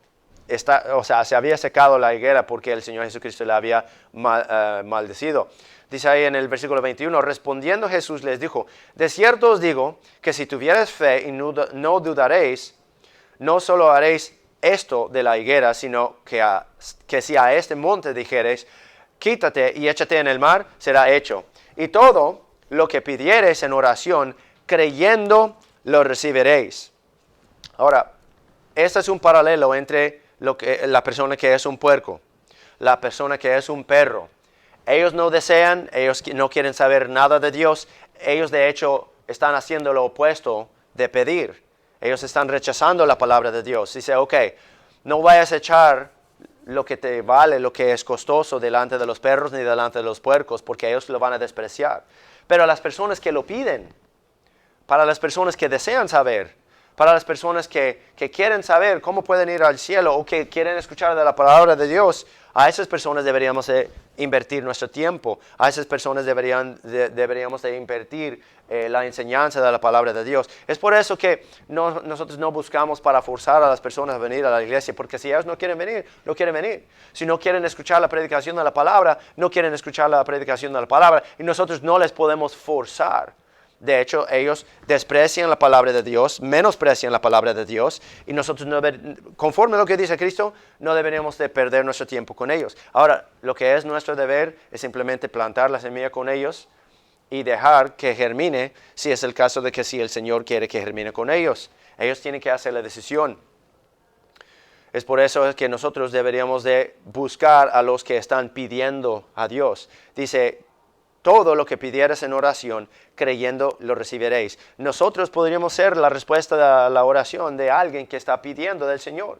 se había secado la higuera porque el Señor Jesucristo le había maldecido. Dice ahí en el versículo 21, respondiendo Jesús les dijo, de cierto os digo que si tuvierais fe y no dudaréis, no solo haréis esto de la higuera, sino que si a este monte dijereis, quítate y échate en el mar, será hecho. Y todo lo que pidiereis en oración, creyendo, lo recibiréis. Ahora, este es un paralelo entre la persona que es un puerco, la persona que es un perro. Ellos no desean, ellos no quieren saber nada de Dios. Ellos de hecho están haciendo lo opuesto de pedir. Ellos están rechazando la palabra de Dios. Dice, ok, no vayas a echar lo que te vale, lo que es costoso delante de los perros ni delante de los puercos, porque ellos lo van a despreciar. Pero a las personas que lo piden, para las personas que desean saber, para las personas que quieren saber cómo pueden ir al cielo o que quieren escuchar de la palabra de Dios, a esas personas deberíamos de invertir nuestro tiempo. A esas personas deberíamos de invertir la enseñanza de la palabra de Dios. Es por eso que nosotros no buscamos para forzar a las personas a venir a la iglesia, porque si ellos no quieren venir, no quieren venir. Si no quieren escuchar la predicación de la palabra, no quieren escuchar la predicación de la palabra, y nosotros no les podemos forzar. De hecho, ellos desprecian la palabra de Dios, menosprecian la palabra de Dios, y nosotros, conforme a lo que dice Cristo, no deberíamos de perder nuestro tiempo con ellos. Ahora, lo que es nuestro deber es simplemente plantar la semilla con ellos y dejar que germine, si es el caso de que si el Señor quiere que germine con ellos. Ellos tienen que hacer la decisión. Es por eso que nosotros deberíamos de buscar a los que están pidiendo a Dios. Dice, todo lo que pidieras en oración, creyendo, lo recibiréis. Nosotros podríamos ser la respuesta a la oración de alguien que está pidiendo del Señor.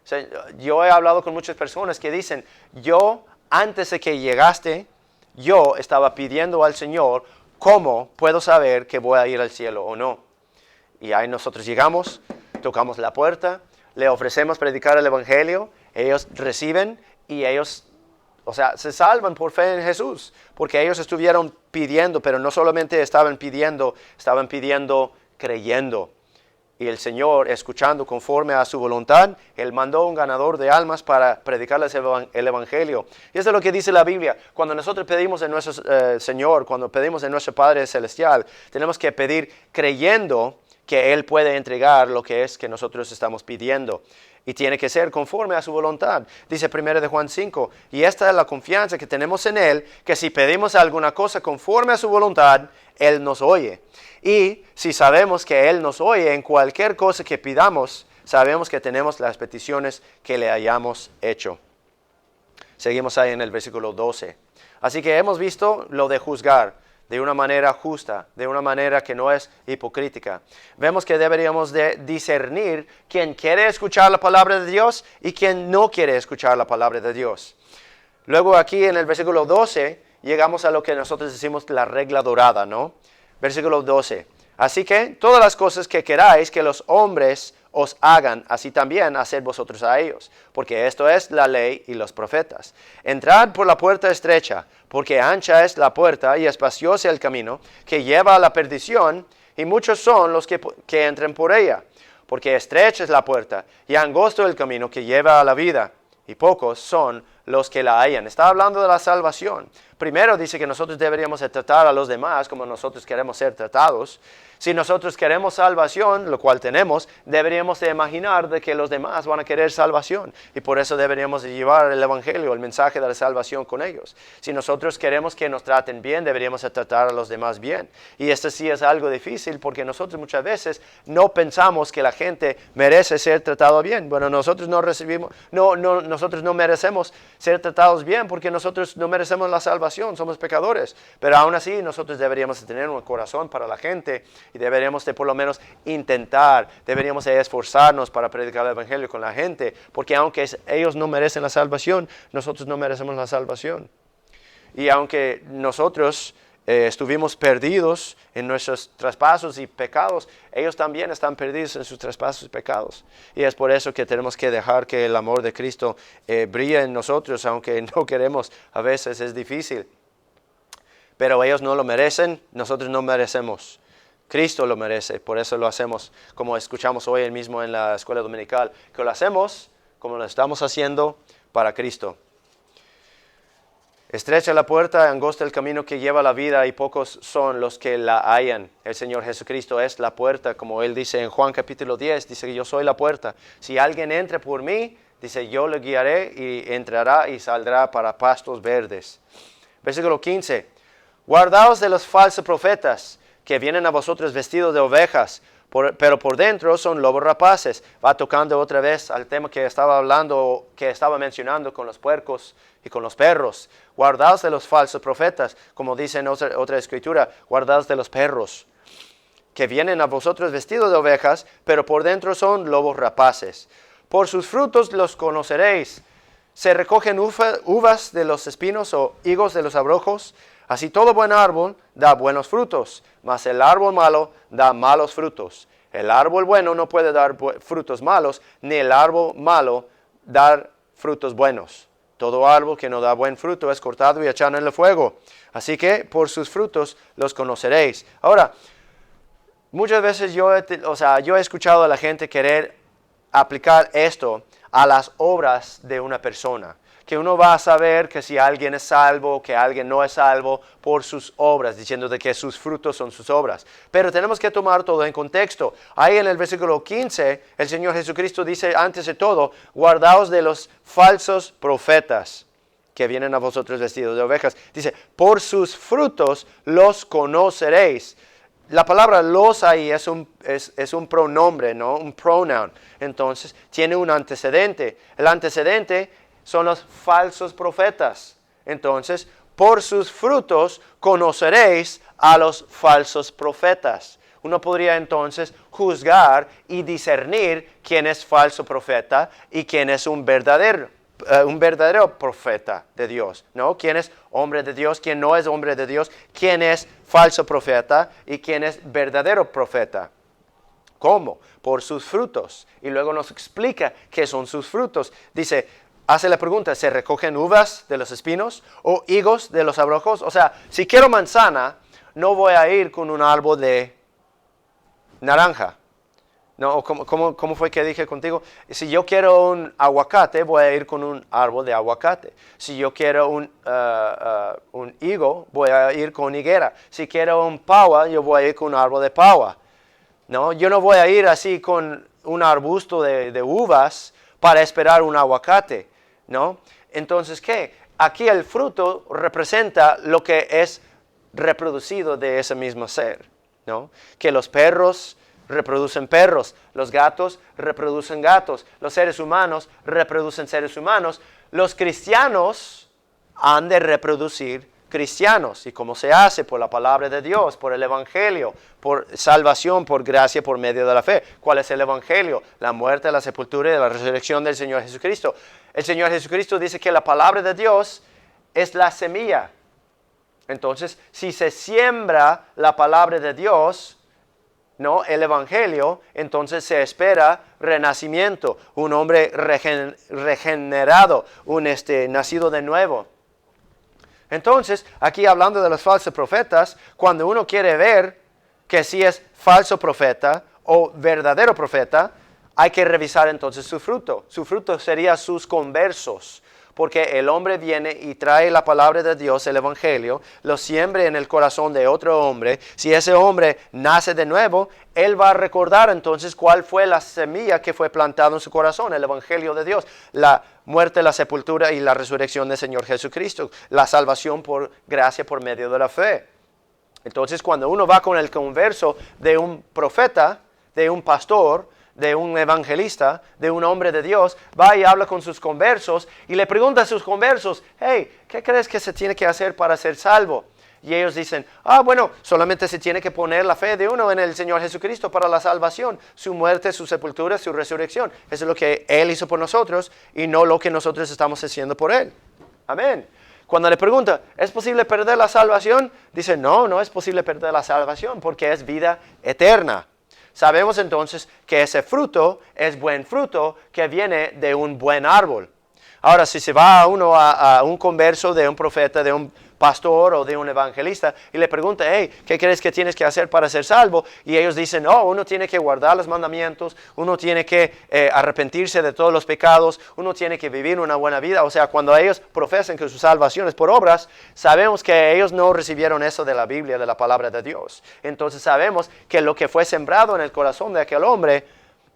O sea, yo he hablado con muchas personas que dicen, yo antes de que llegaste, yo estaba pidiendo al Señor, ¿cómo puedo saber que voy a ir al cielo o no? Y ahí nosotros llegamos, tocamos la puerta, le ofrecemos predicar el Evangelio, ellos reciben y ellos se salvan por fe en Jesús, porque ellos estuvieron pidiendo, pero no solamente estaban pidiendo creyendo. Y el Señor, escuchando conforme a su voluntad, Él mandó un ganador de almas para predicarles el Evangelio. Y eso es lo que dice la Biblia. Cuando nosotros pedimos en nuestro Señor, cuando pedimos en nuestro Padre Celestial, tenemos que pedir creyendo que Él puede entregar lo que es que nosotros estamos pidiendo. Y tiene que ser conforme a su voluntad. Dice 1 de Juan 5, y esta es la confianza que tenemos en Él, que si pedimos alguna cosa conforme a su voluntad, Él nos oye. Y si sabemos que Él nos oye en cualquier cosa que pidamos, sabemos que tenemos las peticiones que le hayamos hecho. Seguimos ahí en el versículo 12. Así que hemos visto lo de juzgar. de una manera justa, de una manera que no es hipocrítica. Vemos que deberíamos de discernir quién quiere escuchar la palabra de Dios y quién no quiere escuchar la palabra de Dios. Luego aquí en el versículo 12 llegamos a lo que nosotros decimos la regla dorada, ¿no? Versículo 12. Así que todas las cosas que queráis que los hombres os hagan, así también haced vosotros a ellos, porque esto es la ley y los profetas. Entrad por la puerta estrecha, porque ancha es la puerta y espacioso el camino que lleva a la perdición, y muchos son los que entren por ella. Porque estrecha es la puerta y angosto el camino que lleva a la vida, y pocos son los que la hallan. Está hablando de la salvación. Primero dice que nosotros deberíamos de tratar a los demás como nosotros queremos ser tratados. Si nosotros queremos salvación, lo cual tenemos, deberíamos de imaginar de que los demás van a querer salvación. Y por eso deberíamos de llevar el evangelio, el mensaje de la salvación con ellos. Si nosotros queremos que nos traten bien, deberíamos de tratar a los demás bien. Y esto sí es algo difícil porque nosotros muchas veces no pensamos que la gente merece ser tratado bien. Bueno, nosotros nosotros no merecemos ser tratados bien porque nosotros no merecemos la salvación, somos pecadores. Pero aún así nosotros deberíamos de tener un corazón para la gente. Y deberíamos de por lo menos intentar, deberíamos de esforzarnos para predicar el evangelio con la gente, porque aunque ellos no merecen la salvación, nosotros no merecemos la salvación. Y aunque nosotros estuvimos perdidos en nuestros traspasos y pecados, ellos también están perdidos en sus traspasos y pecados. Y es por eso que tenemos que dejar que el amor de Cristo brille en nosotros, aunque no queremos, a veces es difícil. Pero ellos no lo merecen, nosotros no merecemos. Cristo lo merece, por eso lo hacemos, como escuchamos hoy mismo en la escuela dominical, que lo hacemos como lo estamos haciendo para Cristo. Estrecha la puerta, angosta el camino que lleva a la vida y pocos son los que la hallan. El Señor Jesucristo es la puerta, como Él dice en Juan capítulo 10, dice que yo soy la puerta. Si alguien entre por mí, dice yo le guiaré y entrará y saldrá para pastos verdes. Versículo 15, guardaos de los falsos profetas, que vienen a vosotros vestidos de ovejas, pero por dentro son lobos rapaces. Va tocando otra vez al tema que estaba mencionando con los puercos y con los perros. Guardaos de los falsos profetas, como dice en otra escritura, guardaos de los perros, que vienen a vosotros vestidos de ovejas, pero por dentro son lobos rapaces. Por sus frutos los conoceréis. ¿Se recogen uvas de los espinos o higos de los abrojos? Así todo buen árbol da buenos frutos, mas el árbol malo da malos frutos. El árbol bueno no puede dar frutos malos, ni el árbol malo dar frutos buenos. Todo árbol que no da buen fruto es cortado y echado en el fuego. Así que por sus frutos los conoceréis. Ahora, muchas veces yo he escuchado a la gente querer aplicar esto a las obras de una persona. Que uno va a saber que si alguien es salvo o que alguien no es salvo por sus obras, diciendo de que sus frutos son sus obras. Pero tenemos que tomar todo en contexto. Ahí en el versículo 15, el Señor Jesucristo dice antes de todo, guardaos de los falsos profetas que vienen a vosotros vestidos de ovejas. Dice, por sus frutos los conoceréis. La palabra los ahí es un pronombre, ¿no? Un pronoun. Entonces, tiene un antecedente. El antecedente son los falsos profetas. Entonces, por sus frutos conoceréis a los falsos profetas. Uno podría entonces juzgar y discernir quién es falso profeta y quién es un verdadero profeta de Dios, ¿no? Quién es hombre de Dios, quién no es hombre de Dios, quién es falso profeta y quién es verdadero profeta. ¿Cómo? Por sus frutos. Y luego nos explica qué son sus frutos. Dice, hace la pregunta, ¿se recogen uvas de los espinos o higos de los abrojos? O sea, si quiero manzana, no voy a ir con un árbol de naranja. No, ¿cómo fue que dije contigo? Si yo quiero un aguacate, voy a ir con un árbol de aguacate. Si yo quiero un higo, voy a ir con higuera. Si quiero un paua, yo voy a ir con un árbol de paua. No, yo no voy a ir así con un arbusto de uvas para esperar un aguacate, ¿no? Entonces, ¿qué? Aquí el fruto representa lo que es reproducido de ese mismo ser, ¿no? Que los perros reproducen perros, los gatos reproducen gatos, los seres humanos reproducen seres humanos, los cristianos han de reproducir cristianos. ¿Y cómo se hace? Por la palabra de Dios, por el Evangelio, por salvación, por gracia, por medio de la fe. ¿Cuál es el Evangelio? La muerte, la sepultura y la resurrección del Señor Jesucristo. El Señor Jesucristo dice que la palabra de Dios es la semilla. Entonces, si se siembra la palabra de Dios, ¿no? El Evangelio, entonces se espera renacimiento, un hombre regenerado, un nacido de nuevo. Entonces, aquí hablando de los falsos profetas, cuando uno quiere ver que si es falso profeta o verdadero profeta, hay que revisar entonces su fruto. Su fruto sería sus conversos. Porque el hombre viene y trae la palabra de Dios, el Evangelio, lo siembra en el corazón de otro hombre. Si ese hombre nace de nuevo, él va a recordar entonces cuál fue la semilla que fue plantada en su corazón, el Evangelio de Dios, la muerte, la sepultura y la resurrección del Señor Jesucristo, la salvación por gracia por medio de la fe. Entonces, cuando uno va con el converso de un profeta, de un pastor, de un evangelista, de un hombre de Dios, va y habla con sus conversos y le pregunta a sus conversos, hey, ¿qué crees que se tiene que hacer para ser salvo? Y ellos dicen, bueno, solamente se tiene que poner la fe de uno en el Señor Jesucristo para la salvación, su muerte, su sepultura, su resurrección. Eso es lo que Él hizo por nosotros y no lo que nosotros estamos haciendo por Él. Amén. Cuando le pregunta, ¿es posible perder la salvación? Dice, no es posible perder la salvación porque es vida eterna. Sabemos entonces que ese fruto es buen fruto que viene de un buen árbol. Ahora, si se va uno a un converso de un profeta, de un pastor o de un evangelista y le pregunta, hey, ¿qué crees que tienes que hacer para ser salvo? Y ellos dicen, uno tiene que guardar los mandamientos, uno tiene que arrepentirse de todos los pecados, uno tiene que vivir una buena vida. O sea, cuando ellos profesan que su salvación es por obras, sabemos que ellos no recibieron eso de la Biblia, de la palabra de Dios. Entonces sabemos que lo que fue sembrado en el corazón de aquel hombre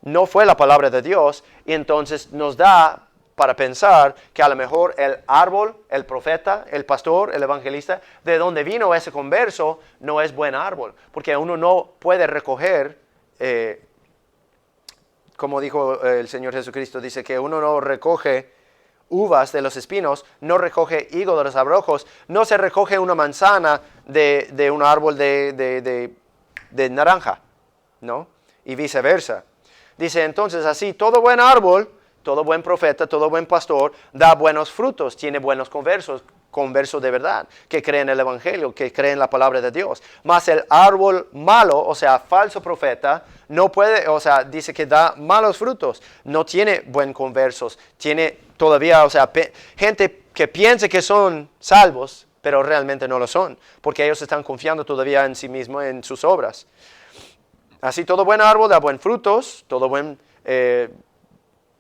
no fue la palabra de Dios y entonces nos da para pensar que a lo mejor el árbol, el profeta, el pastor, el evangelista, de donde vino ese converso, no es buen árbol. Porque uno no puede recoger, como dijo el Señor Jesucristo, dice que uno no recoge uvas de los espinos, no recoge higo de los abrojos, no se recoge una manzana de un árbol de naranja, ¿no? Y viceversa. Dice entonces así, todo buen árbol, todo buen profeta, todo buen pastor, da buenos frutos, tiene buenos conversos de verdad, que creen en el Evangelio, que creen en la palabra de Dios. Mas el árbol malo, o sea, falso profeta, no puede, o sea, dice que da malos frutos, no tiene buen conversos, tiene todavía, o sea, gente que piensa que son salvos, pero realmente no lo son, porque ellos están confiando todavía en sí mismos, en sus obras. Así todo buen árbol da buenos frutos, todo buen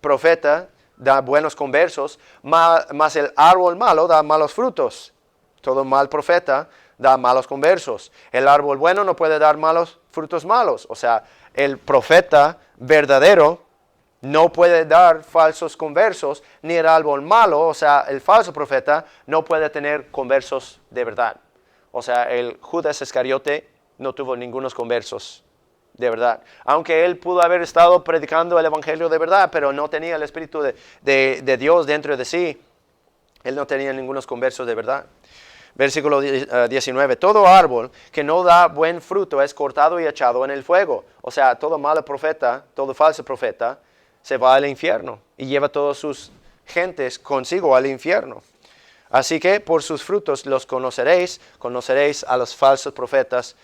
profeta da buenos conversos, mas el árbol malo da malos frutos. Todo mal profeta da malos conversos. El árbol bueno no puede dar malos frutos malos. O sea, el profeta verdadero no puede dar falsos conversos, ni el árbol malo, o sea, el falso profeta, no puede tener conversos de verdad. O sea, el Judas Iscariote no tuvo ningunos conversos de verdad, aunque él pudo haber estado predicando el evangelio de verdad, pero no tenía el Espíritu de Dios dentro de sí. Él no tenía ningunos conversos de verdad. Versículo 19, todo árbol que no da buen fruto es cortado y echado en el fuego. O sea, todo malo profeta, todo falso profeta, se va al infierno y lleva todas sus gentes consigo al infierno. Así que por sus frutos los conoceréis a los falsos profetas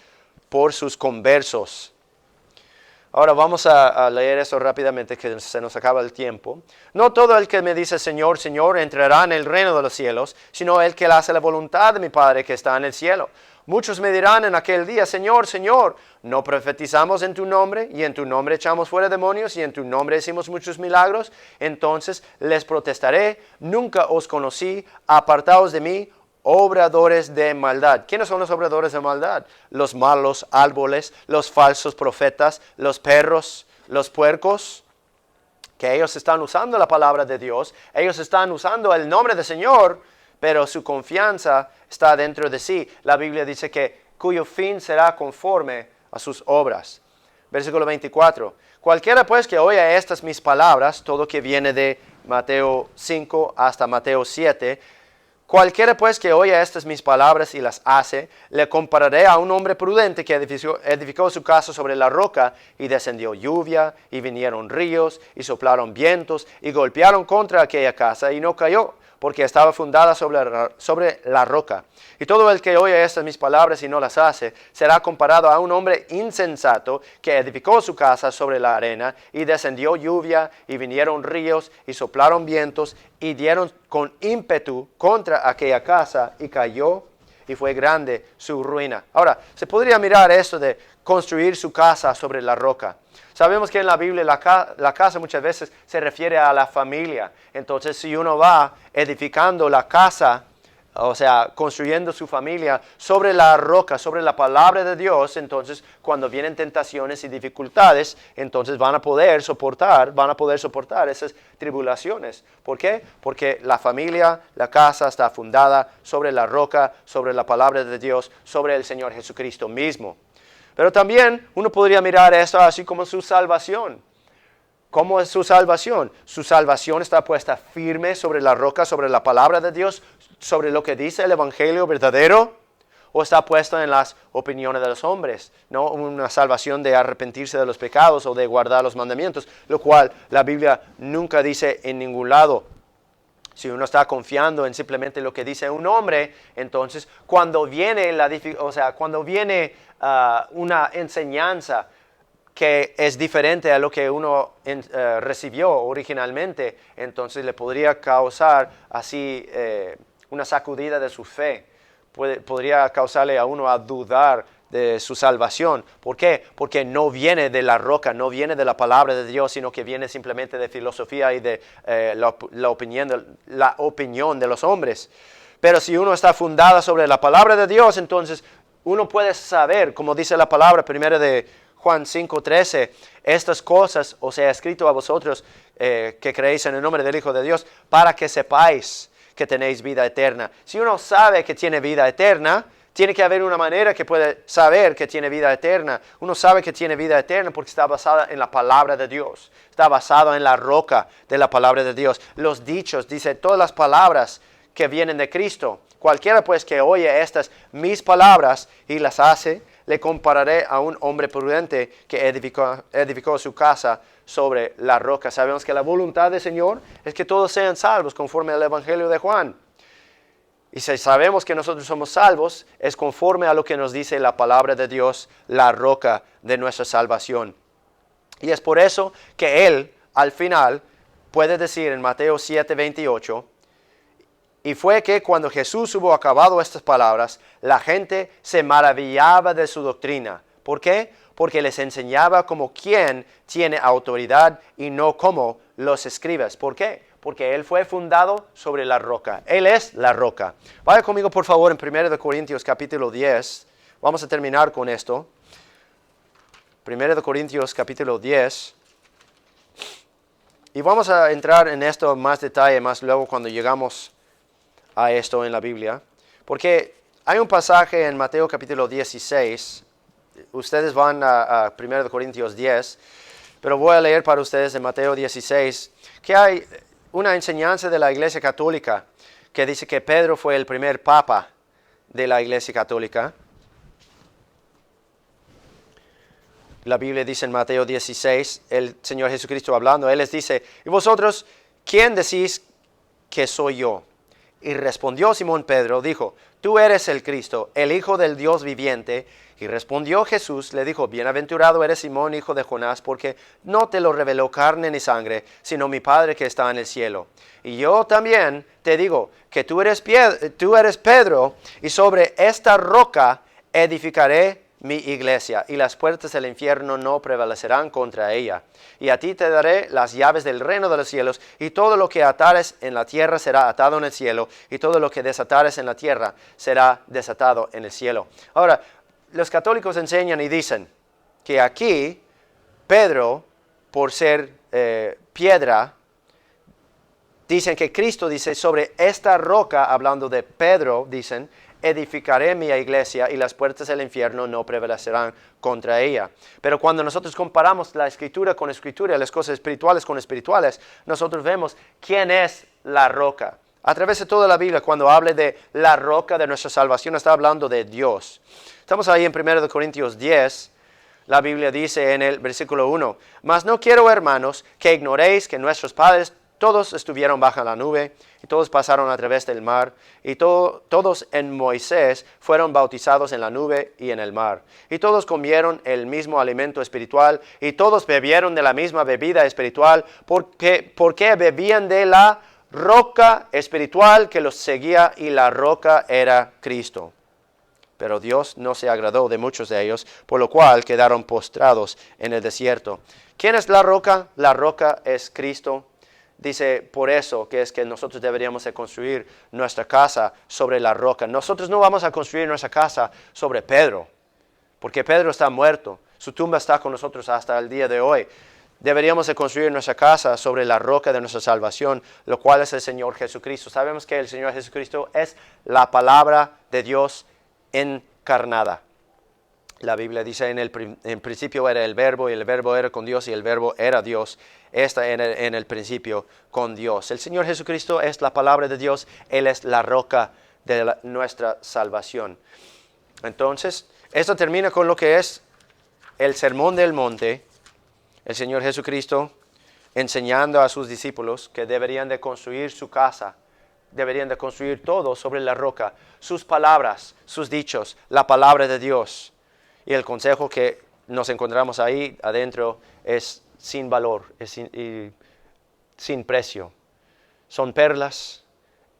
por sus conversos. Ahora vamos a leer eso rápidamente, que se nos acaba el tiempo. No todo el que me dice Señor, Señor, entrará en el reino de los cielos, sino el que hace la voluntad de mi Padre que está en el cielo. Muchos me dirán en aquel día, Señor, Señor, ¿no profetizamos en tu nombre? Y en tu nombre echamos fuera demonios, y en tu nombre hicimos muchos milagros. Entonces les protestaré, nunca os conocí, apartaos de mí, obradores de maldad. ¿Quiénes son los obradores de maldad? Los malos árboles, los falsos profetas, los perros, los puercos, que ellos están usando la palabra de Dios, ellos están usando el nombre del Señor, pero su confianza está dentro de sí. La Biblia dice que cuyo fin será conforme a sus obras. Versículo 24. Cualquiera pues que oiga estas mis palabras, todo que viene de Mateo 5 hasta Mateo 7, Cualquiera pues que oye estas mis palabras y las hace, le compararé a un hombre prudente que edificó su casa sobre la roca, y descendió lluvia, y vinieron ríos, y soplaron vientos, y golpearon contra aquella casa, y no cayó, porque estaba fundada sobre la roca. Y todo el que oye estas mis palabras y no las hace, será comparado a un hombre insensato que edificó su casa sobre la arena, y descendió lluvia, y vinieron ríos, y soplaron vientos, y dieron con ímpetu contra aquella casa, y cayó, y fue grande su ruina. Ahora, se podría mirar esto de construir su casa sobre la roca. Sabemos que en la Biblia la casa muchas veces se refiere a la familia. Entonces, si uno va edificando la casa, o sea, construyendo su familia sobre la roca, sobre la palabra de Dios, entonces cuando vienen tentaciones y dificultades, entonces van a poder soportar esas tribulaciones. ¿Por qué? Porque la familia, la casa está fundada sobre la roca, sobre la palabra de Dios, sobre el Señor Jesucristo mismo. Pero también uno podría mirar esto así como su salvación. ¿Cómo es su salvación? Su salvación está puesta firme sobre la roca, sobre la palabra de Dios, sobre lo que dice el Evangelio verdadero, o está puesta en las opiniones de los hombres, ¿no? Una salvación de arrepentirse de los pecados o de guardar los mandamientos, lo cual la Biblia nunca dice en ningún lado. Si uno está confiando en simplemente lo que dice un hombre, entonces cuando viene una enseñanza que es diferente a lo que uno recibió originalmente, entonces le podría causar así una sacudida de su fe. Podría causarle a uno a dudar de su salvación. ¿Por qué? Porque no viene de la roca, no viene de la palabra de Dios, sino que viene simplemente de filosofía y de la opinión de los hombres. Pero si uno está fundado sobre la palabra de Dios, entonces uno puede saber, como dice la palabra primera de Juan 5:13, estas cosas os he escrito a vosotros que creéis en el nombre del Hijo de Dios, para que sepáis que tenéis vida eterna. Si uno sabe que tiene vida eterna, tiene que haber una manera que puede saber que tiene vida eterna. Uno sabe que tiene vida eterna porque está basada en la palabra de Dios. Está basado en la roca de la palabra de Dios. Los dichos, dice, todas las palabras que vienen de Cristo. Cualquiera pues que oye estas mis palabras y las hace, le compararé a un hombre prudente que edificó su casa sobre la roca. Sabemos que la voluntad del Señor es que todos sean salvos conforme al Evangelio de Juan. Y si sabemos que nosotros somos salvos, es conforme a lo que nos dice la palabra de Dios, la roca de nuestra salvación. Y es por eso que Él, al final, puede decir en Mateo 7:28, y fue que cuando Jesús hubo acabado estas palabras, la gente se maravillaba de su doctrina. ¿Por qué? Porque les enseñaba como quien tiene autoridad y no como los escribas. ¿Por qué? Porque Él fue fundado sobre la roca. Él es la roca. Vaya conmigo por favor en 1 Corintios capítulo 10. Vamos a terminar con esto. 1 Corintios capítulo 10. Y vamos a entrar en esto en más detalle más luego cuando llegamos a esto en la Biblia. Porque hay un pasaje en Mateo capítulo 16. Ustedes van a 1 Corintios 10. Pero voy a leer para ustedes en Mateo 16 que hay una enseñanza de la Iglesia Católica que dice que Pedro fue el primer papa de la Iglesia Católica. La Biblia dice en Mateo 16, el Señor Jesucristo hablando, Él les dice, ¿y vosotros quién decís que soy yo? Y respondió Simón Pedro, dijo, tú eres el Cristo, el Hijo del Dios viviente. Y respondió Jesús, le dijo, bienaventurado eres Simón, hijo de Jonás, porque no te lo reveló carne ni sangre, sino mi Padre que está en el cielo. Y yo también te digo que tú eres Pedro, y sobre esta roca edificaré mi iglesia, y las puertas del infierno no prevalecerán contra ella. Y a ti te daré las llaves del reino de los cielos, y todo lo que atares en la tierra será atado en el cielo, y todo lo que desatares en la tierra será desatado en el cielo. Ahora, los católicos enseñan y dicen que aquí Pedro, por ser piedra, dicen que Cristo dice sobre esta roca, hablando de Pedro, dicen, edificaré mi iglesia y las puertas del infierno no prevalecerán contra ella. Pero cuando nosotros comparamos la escritura con escritura, las cosas espirituales con espirituales, nosotros vemos quién es la roca. A través de toda la Biblia, cuando hable de la roca de nuestra salvación, está hablando de Dios. Estamos ahí en 1 Corintios 10. La Biblia dice en el versículo 1, mas no quiero, hermanos, que ignoréis que nuestros padres todos estuvieron bajo la nube, y todos pasaron a través del mar, y todos en Moisés fueron bautizados en la nube y en el mar. Y todos comieron el mismo alimento espiritual, y todos bebieron de la misma bebida espiritual, porque bebían de la roca espiritual que los seguía, y la roca era Cristo. Pero Dios no se agradó de muchos de ellos, por lo cual quedaron postrados en el desierto. ¿Quién es la roca? La roca es Cristo. Dice por eso que es que nosotros deberíamos de construir nuestra casa sobre la roca. Nosotros no vamos a construir nuestra casa sobre Pedro, porque Pedro está muerto. Su tumba está con nosotros hasta el día de hoy. Deberíamos de construir nuestra casa sobre la roca de nuestra salvación, lo cual es el Señor Jesucristo. Sabemos que el Señor Jesucristo es la palabra de Dios encarnada. La Biblia dice en principio era el verbo, y el verbo era con Dios, y el verbo era Dios. Está en el principio con Dios. El Señor Jesucristo es la palabra de Dios. Él es la roca de nuestra salvación. Entonces, esto termina con lo que es el sermón del monte. El Señor Jesucristo enseñando a sus discípulos que deberían de construir su casa. Deberían de construir todo sobre la roca. Sus palabras, sus dichos, la palabra de Dios. Y el consejo que nos encontramos ahí adentro es sin valor, es sin precio. Son perlas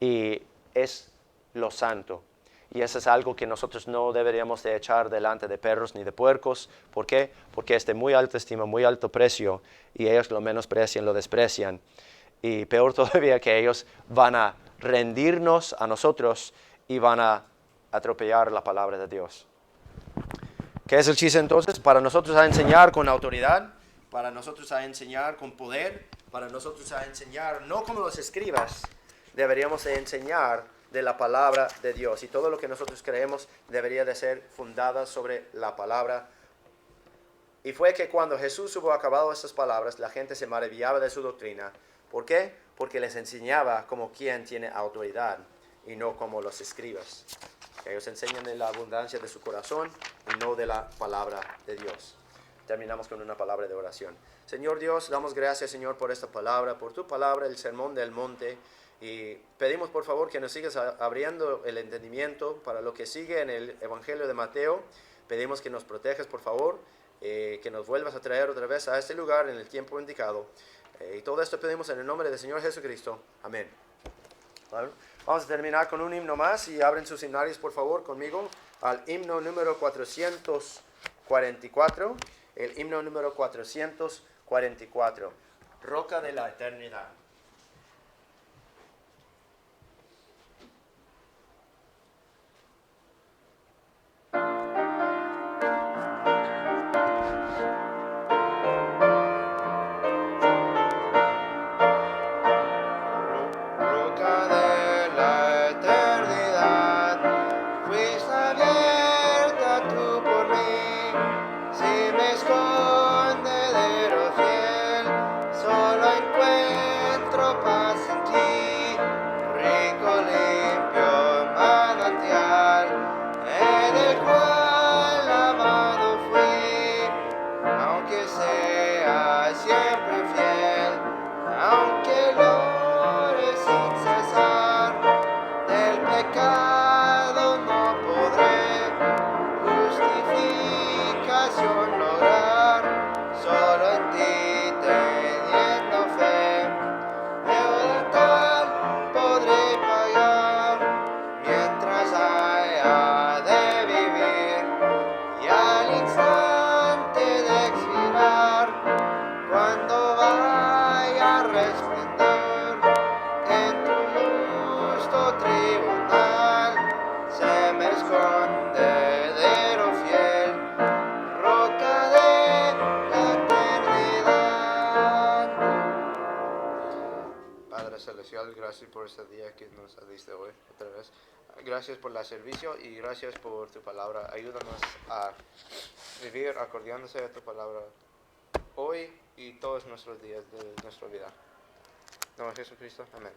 y es lo santo. Y eso es algo que nosotros no deberíamos de echar delante de perros ni de puercos. ¿Por qué? Porque es de muy alta estima, muy alto precio, y ellos lo menosprecian, lo desprecian. Y peor todavía, que ellos van a rendirnos a nosotros y van a atropellar la palabra de Dios. ¿Qué es el chiste entonces? Para nosotros a enseñar con autoridad, para nosotros a enseñar con poder, para nosotros a enseñar no como los escribas, deberíamos de enseñar de la palabra de Dios. Y todo lo que nosotros creemos debería de ser fundada sobre la palabra. Y fue que cuando Jesús hubo acabado estas palabras, la gente se maravillaba de su doctrina. ¿Por qué? Porque les enseñaba como quien tiene autoridad y no como los escribas. Ellos enseñan de la abundancia de su corazón y no de la palabra de Dios. Terminamos con una palabra de oración. Señor Dios, damos gracias, Señor, por esta palabra, por tu palabra, el sermón del monte. Y pedimos, por favor, que nos sigas abriendo el entendimiento para lo que sigue en el Evangelio de Mateo. Pedimos que nos protejas, por favor, que nos vuelvas a traer otra vez a este lugar en el tiempo indicado. Y todo esto pedimos en el nombre del Señor Jesucristo. Amén. Bueno, vamos a terminar con un himno más, y abren sus himnarios por favor conmigo al himno número 444, el himno número 444, Roca de la Eternidad. Celestial, gracias por este día que nos diste hoy otra vez. Gracias por el servicio y gracias por tu palabra. Ayúdanos a vivir acordándose de tu palabra hoy y todos nuestros días de nuestra vida. En nombre de Jesucristo, amén.